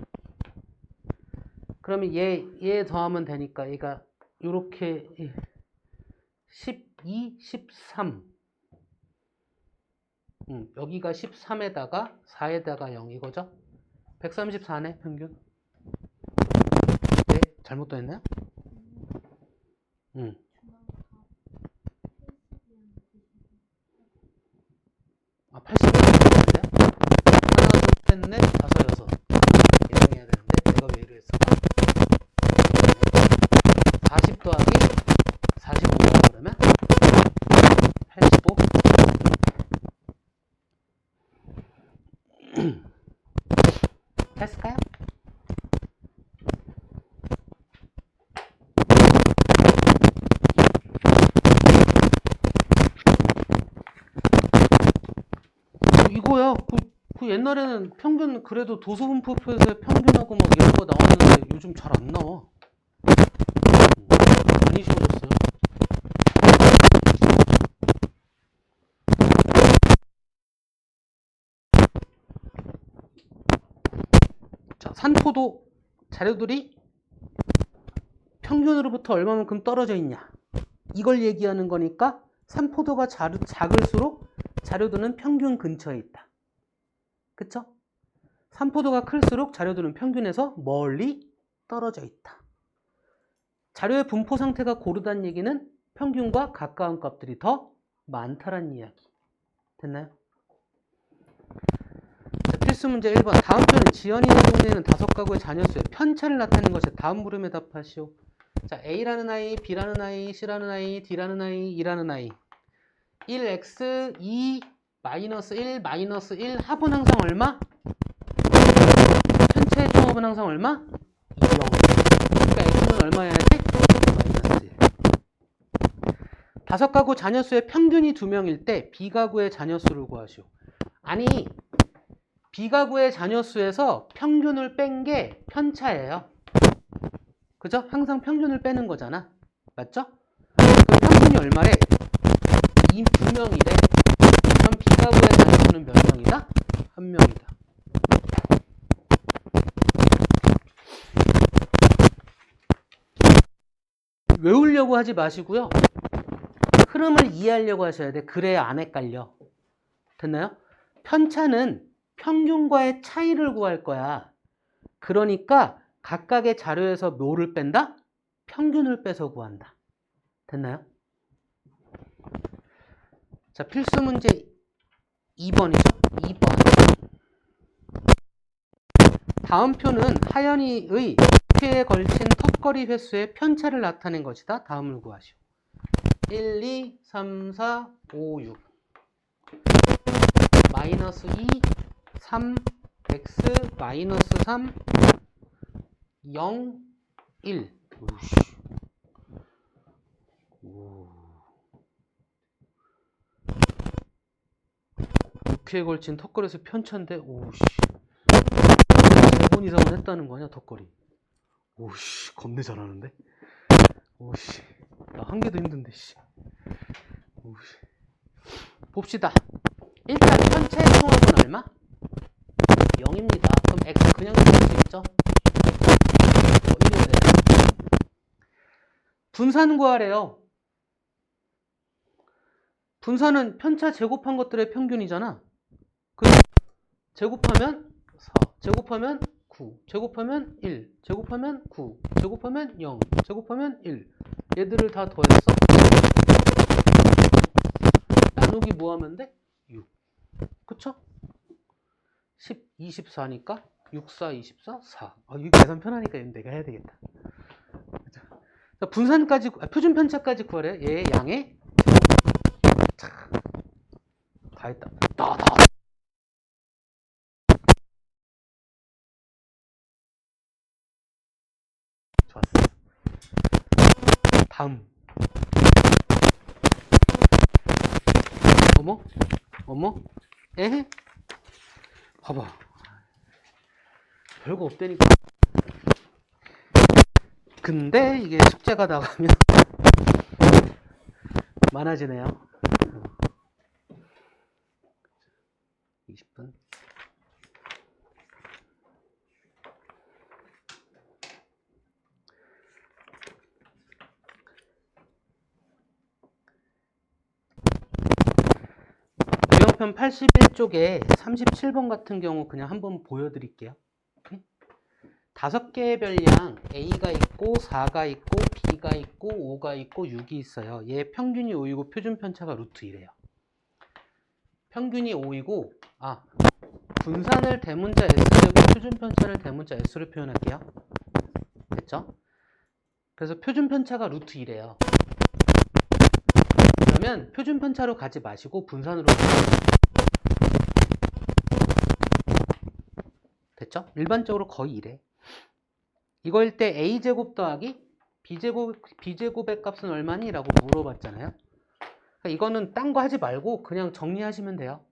그러면 얘 더하면 되니까 얘가 요렇게 12, 13 여기가 13에다가 4에다가 0 이거죠? 134네 평균. 네, 잘못 더했나요? 아, 80이었는데요? 하나, 둘, 셋, 넷, 다섯, 여섯. 예정해야 되는데 내가 왜 이랬을까? 40 더하기 45가 그러면 85 됐을까요? 이거야. 그 옛날에는 평균 그래도 도수분포표에서 평균하고 막 이런 거 나왔는데 요즘 잘 안 나와. 많이 쉬워졌어요. 자, 산포도 자료들이 평균으로부터 얼마만큼 떨어져 있냐. 이걸 얘기하는 거니까 산포도가 작을수록 자료들은 평균 근처에 있다. 그쵸? 산포도가 클수록 자료들은 평균에서 멀리 떨어져 있다. 자료의 분포 상태가 고르다는 얘기는 평균과 가까운 값들이 더 많다라는 이야기. 됐나요? 자, 필수 문제 1번. 다음 편은 지연이네 동네에는 5가구의 자녀수의 편차를 나타내는 것에 다음 물음에 답하시오. 자, A라는 아이, B라는 아이, C라는 아이, D라는 아이, E라는 아이. 1x, 2, 마이너스 1, 마이너스 1, 합은 항상 얼마? 편차의 총합은 항상 얼마? 0. 그러니까 x는 얼마여야 돼? 마이너스 1. 5가구 자녀수의 평균이 2명일 때 B가구의 자녀수를 구하시오. 아니, B가구의 자녀수에서 평균을 뺀 게 편차예요. 그죠? 항상 평균을 빼는 거잖아. 맞죠? 그 평균이 얼마래? 2명이래. 그럼 B가구의 자녀수는 몇 명이다? 1명이다. 외우려고 하지 마시고요. 흐름을 이해하려고 하셔야 돼. 그래야 안 헷갈려. 됐나요? 편차는 평균과의 차이를 구할 거야. 그러니까 각각의 자료에서 뭐를 뺀다? 평균을 빼서 구한다. 됐나요? 자, 필수 문제 2번이죠. 2번. 다음 표는 하연이의 큐에 걸친 턱걸이 횟수의 편차를 나타낸 것이다. 다음을 구하시오. 1, 2, 3, 4, 5, 6. 마이너스 2, 3, x, 마이너스 3, 0, 1. 오씨. 오. 6회에 걸친 턱걸이에서 편차인데, 오씨. 5번 이상은 했다는 거 아니야, 턱걸이. 오씨, 겁내 잘하는데? 오씨. 나 한 개도 힘든데, 씨. 오씨. 봅시다. 일단 편차의 총합은 얼마? 0입니다. 그럼 x 그냥 쓸 수 있죠? 이래야 돼요. 분산 구하래요. 분산은 편차 제곱한 것들의 평균이잖아. 그럼 제곱하면 4, 제곱하면 9, 제곱하면 1, 제곱하면 9, 제곱하면 0, 제곱하면 1. 얘들을 다 더했어. 나누기 뭐 하면 돼? 6. 그쵸? 10, 24니까 6, 4, 24, 4. 이거 계산 편하니까 내가 해야 되겠다. 그쵸? 분산까지, 표준 편차까지 구하래. 얘 양의 자, 다 했다. 다. 좋았어. 다음. 어머? 에헤? 봐봐. 별거 없다니까. 근데 이게 숙제가 나가면 많아지네요. 20분. 유형편 81쪽에 37번 같은 경우 그냥 한번 보여드릴게요. 5개의 별량 A가 있고 4가 있고 B가 있고 5가 있고 6이 있어요. 얘 평균이 5이고 표준 편차가 루트 1이에요. 평균이 5이고 분산을 대문자 S되고 표준 편차를 대문자 S로 표현할게요. 됐죠? 그래서 표준 편차가 루트 1이에요. 그러면 표준 편차로 가지 마시고 분산으로 가세요. 됐죠? 일반적으로 거의 이래. 이거일 때 a제곱 더하기 b제곱의 값은 얼마니? 라고 물어봤잖아요. 그러니까 이거는 딴 거 하지 말고 그냥 정리하시면 돼요.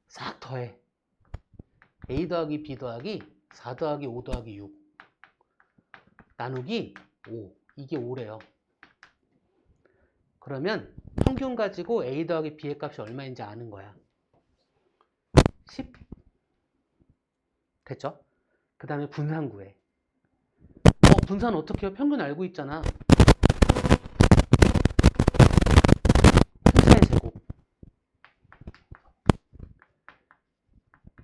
싹 더해. a 더하기 b 더하기 4 더하기 5 더하기 6 나누기 5. 이게 5래요. 그러면 평균 가지고 a 더하기 b의 값이 얼마인지 아는 거야. 10. 됐죠? 그 다음에 분산 구해. 분산 어떻게 해요? 평균 알고 있잖아. 편차의 제곱.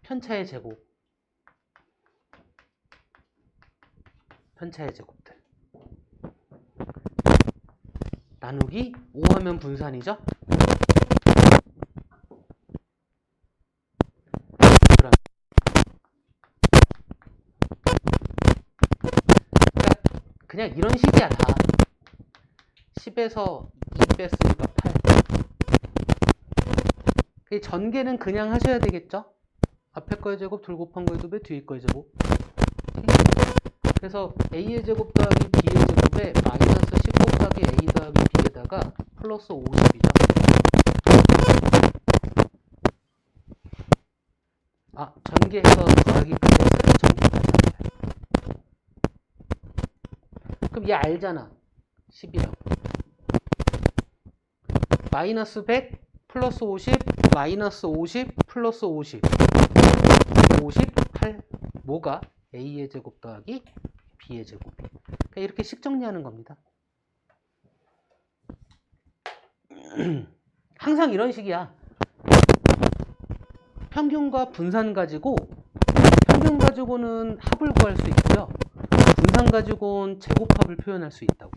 편차의 제곱. 편차의 제곱들. 나누기 5 하면 분산이죠? 그냥 이런 식이야 다. 10에서 2 뺐으니까 8. 전개는 그냥 하셔야 되겠죠? 앞에 거의 제곱 둘 곱한 거의 2배 뒤에 거의 제곱. 그래서 a의 제곱 더하기 b의 제곱에 마이너스 10 곱하기 a 더하기 b에다가 플러스 50이죠. 전개해서 더하기 끝냈어요. 전개까지 합니다. 그럼 얘 알잖아. 10이라고. 마이너스 100 플러스 50 마이너스 50 플러스 50 58. 뭐가? a의 제곱 더하기 b의 제곱. 그러니까 이렇게 식 정리하는 겁니다. 항상 이런 식이야. 평균과 분산 가지고 평균 가지고는 합을 구할 수 있고요. 분산 가지고는 제곱합을 표현할 수 있다고.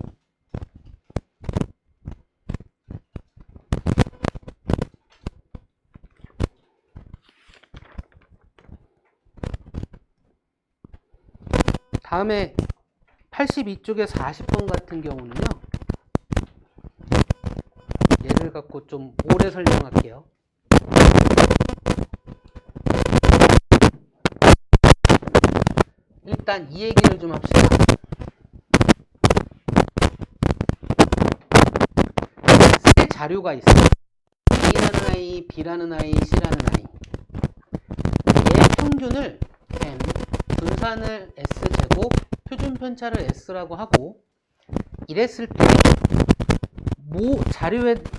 다음에 82쪽에 40번 같은 경우는요. 얘를 갖고 좀 오래 설명할게요. 일단 이 얘기를 좀 합시다. 세 자료가 있어요. A라는 I, B라는 I, C라는 I. 얘의 평균을 M, 분산을 S제곱, 표준 편차를 S라고 하고 이랬을 때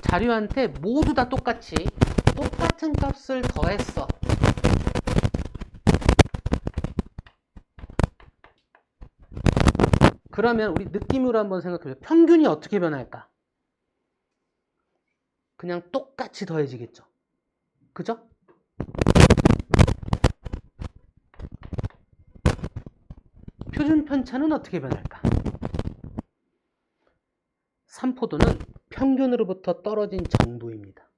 자료한테 모두 다 똑같은 값을 더했어. 그러면 우리 느낌으로 한번 생각해보죠. 평균이 어떻게 변할까? 그냥 똑같이 더해지겠죠. 그죠? 표준 편차는 어떻게 변할까? 삼포도는 평균으로부터 떨어진 정도입니다.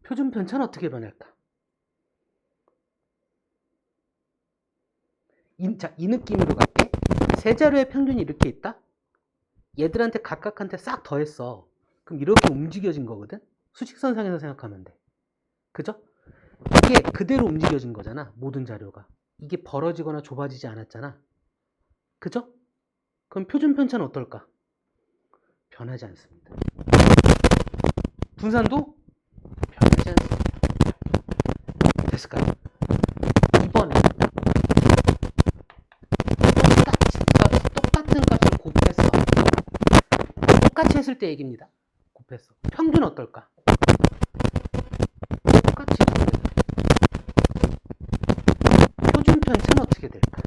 표준 편차는 어떻게 변할까? 이 느낌으로 갈게. 세 자료의 평균이 이렇게 있다? 얘들한테 각각한테 싹 더했어. 그럼 이렇게 움직여진 거거든? 수직선상에서 생각하면 돼. 그죠? 이게 그대로 움직여진 거잖아. 모든 자료가. 이게 벌어지거나 좁아지지 않았잖아. 그죠? 그럼 표준 편차는 어떨까? 변하지 않습니다. 분산도 변하지 않습니다. 됐을까요? 이번에 똑같은 값을 곱했어. 똑같이 했을 때 얘기입니다. 곱했어. 평균 어떨까? 똑같이 곱했어. 표준 편차는 어떻게 될까?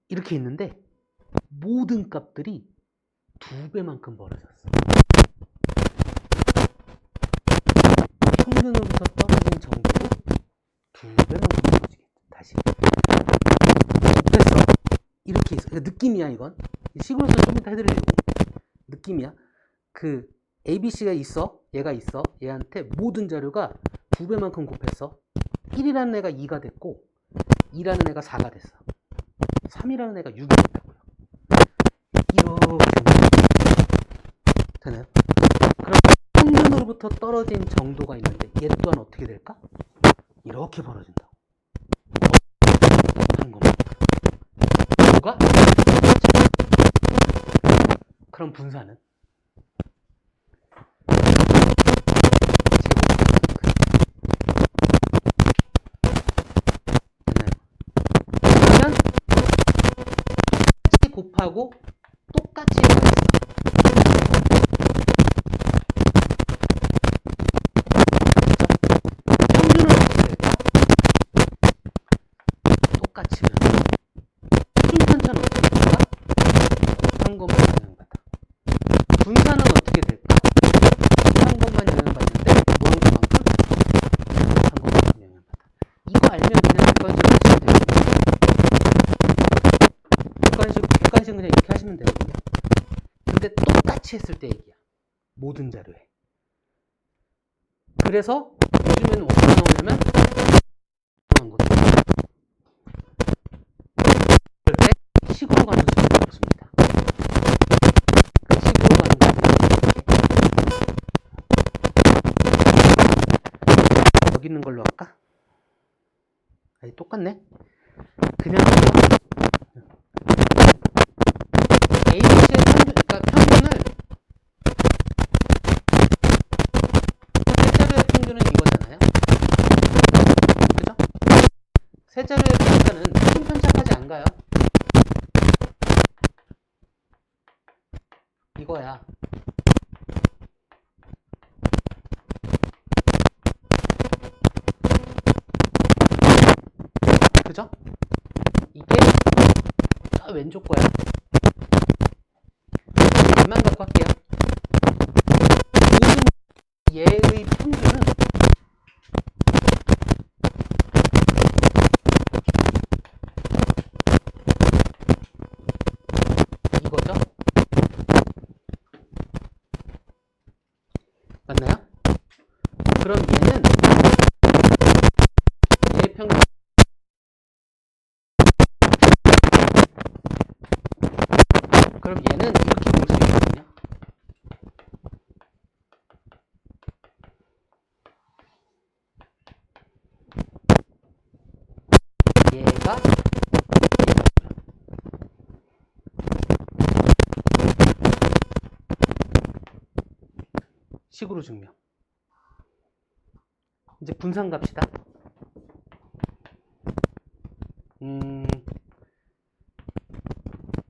이렇게 있는데 모든 값들이 2배만큼 벌어졌어. 평균으로부터 떨어진 정도로 2배만큼 벌어지겠다. 다시 곱했어. 이렇게 있어. 느낌이야 이건. 식으로서 좀 이따 해드리려고. 느낌이야. 그 ABC가 있어. 얘가 있어. 얘한테 모든 자료가 2배만큼 곱했어. 1이라는 애가 2가 됐고 2라는 애가 4가 됐어. 3이라는 애가 6이 됐다고요. 이렇게 되나요? 그럼 0부터 떨어진 정도가 있는데 얘 또한 어떻게 될까? 이렇게 벌어진다고. 하는 겁니다. 뭐가? 그럼 분사는? 그러면 똑같이 곱하고 똑같이 더했어. 평균은 어떻게 될까? 똑같이 그려. 표준편차는 어떻게 될까? 곱한 것만 영향받아. 분사는 어떻게 될까? 곱한 것만 영향받는데 무한수만큼 곱한 것만 영향받아. 이거 알면 그냥 객관식으로 하시면 되거든요. 객관식 그냥 이렇게 하시면 되거든요. 근데 똑같이 했을 때 얘기야. 모든 자료에. 그래서 요즘에는 어떻게 나오냐면 한 것도 그럴 때 식으로 가는 수준이 없습니다. 그 식으로 가는 거는 여기 있는 걸로 할까? 아니 똑같네. 그냥 ABC의 평균, 그러니까 평균을 세 자료의 평균은 이거잖아요. 그죠? 세 자료의 편차는 큰 편차까지 안 가요. 이거야. 그죠? 이게 저 왼쪽 거야. 얘만 갖고 할게요. 모든 얘의 평균은 이거죠? 맞나요? 그럼 얘는 얘의 평균 그럼 얘는 이렇게 볼 수 있거든요. 얘가 식으로 증명. 이제 분산 갑시다.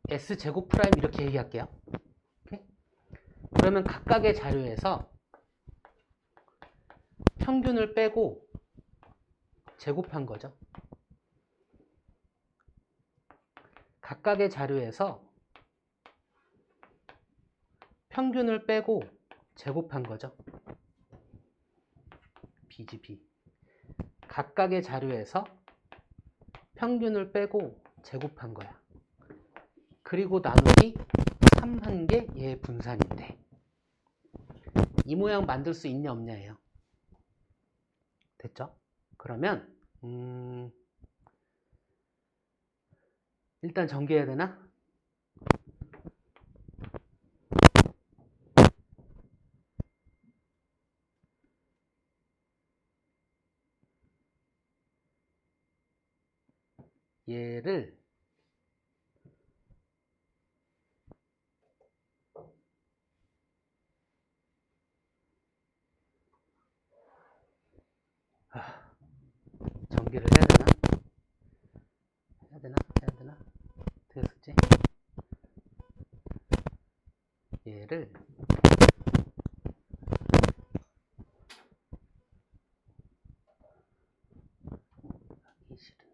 S제곱 프라임 이렇게 얘기할게요. 오케이? 그러면 각각의 자료에서 평균을 빼고 제곱한 거죠. 각각의 자료에서 평균을 빼고 제곱한 거죠. B지 B. 각각의 자료에서 평균을 빼고 제곱한 거야. 그리고 나누기 3한 게 얘의 분산인데 이 모양 만들 수 있냐 없냐예요. 됐죠? 그러면 일단 전개해야 되나? 얘를 전개를 해야 되나? 해야 되나? 어떻게 했었지? 얘를 하기 싫은데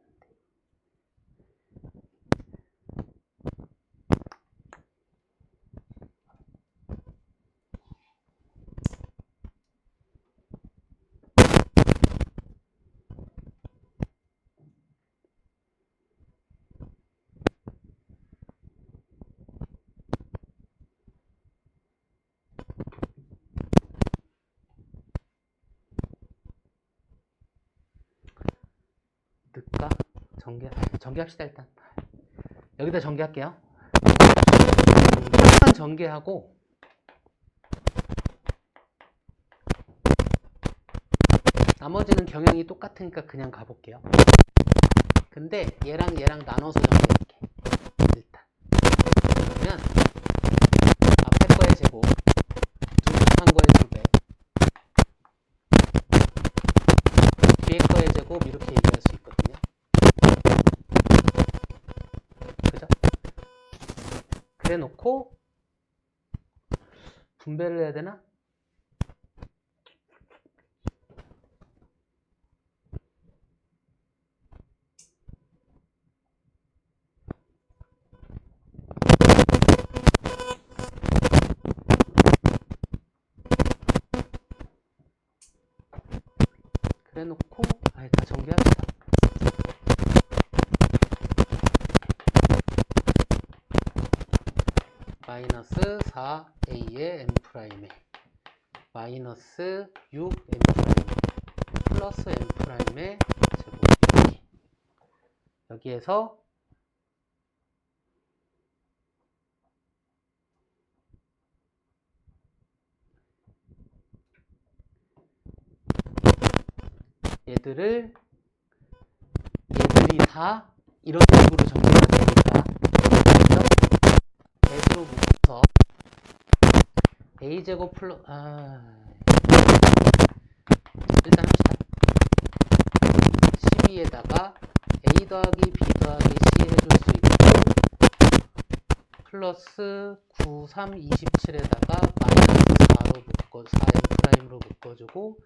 늦까? 전개합시다 일단. 여기다 전개할게요. 일단 전개하고 나머지는 경향이 똑같으니까 그냥 가볼게요. 근데 얘랑 나눠서 정리할게. 일단 그러면 앞에 거의 제곱, 한 거의 2배, 뒤에 거의 제곱 이렇게 얘기할 수 있거든요. 그죠? 그래 놓고 분배를 해야 되나? 그래 놓고 아예 다 정리합시다. 마이너스 4a의 m'에 마이너스 6m' 플러스 m'의 제곱 여기에서 얘들이 다 이런 식으로 정리가 되니까 대수로 묶어서 a제곱 플러스 일단 합시다. 12에다가 a 더하기 b 더하기 c 해줄 수 있고 플러스 9, 3, 27에다가 마이너스 4로 묶어 4m'으로 묶어주고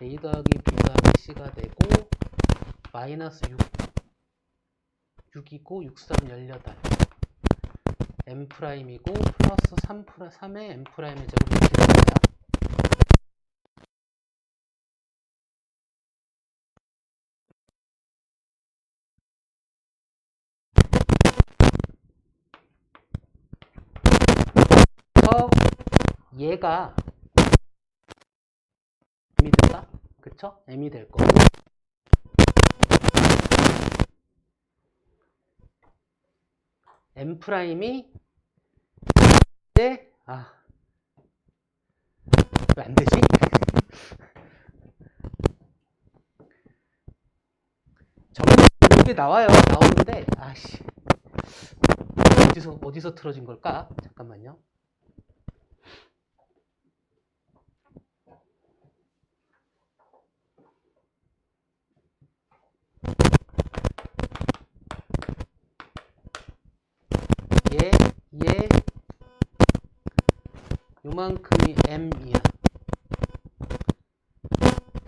a 더하기 b 더하기 c가 되고 마이너스 6이고 6, 3, 18 m'이고 플러스 3의 m'의 제곱 이렇게 됩니다. 얘가 m이 될까? 그쵸? m이 될 거고 m'이 네? 왜 안 되지? 이게 나와요. 나오는데 어디서 틀어진 걸까? 잠깐만요. 얘 요만큼이 m이야.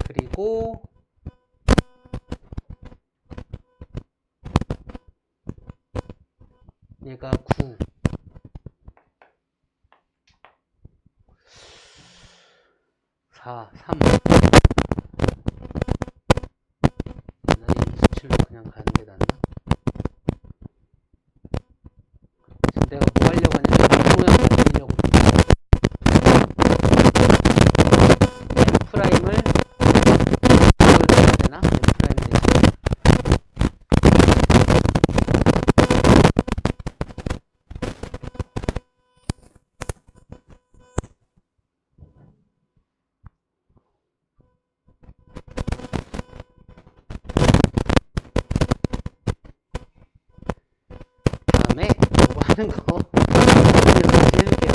그리고 얘가 9 4, 3 옛날에 27로 그냥 가는 게 낫나? 지금 내가 뭐 하려고 하냐면 이 모양을 그리려고 M'을 이걸 해야 되나? M' 대신 다음에 이거 하는 거 다시 해줄게요.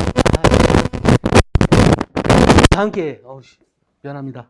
다음 기회에 미안합니다.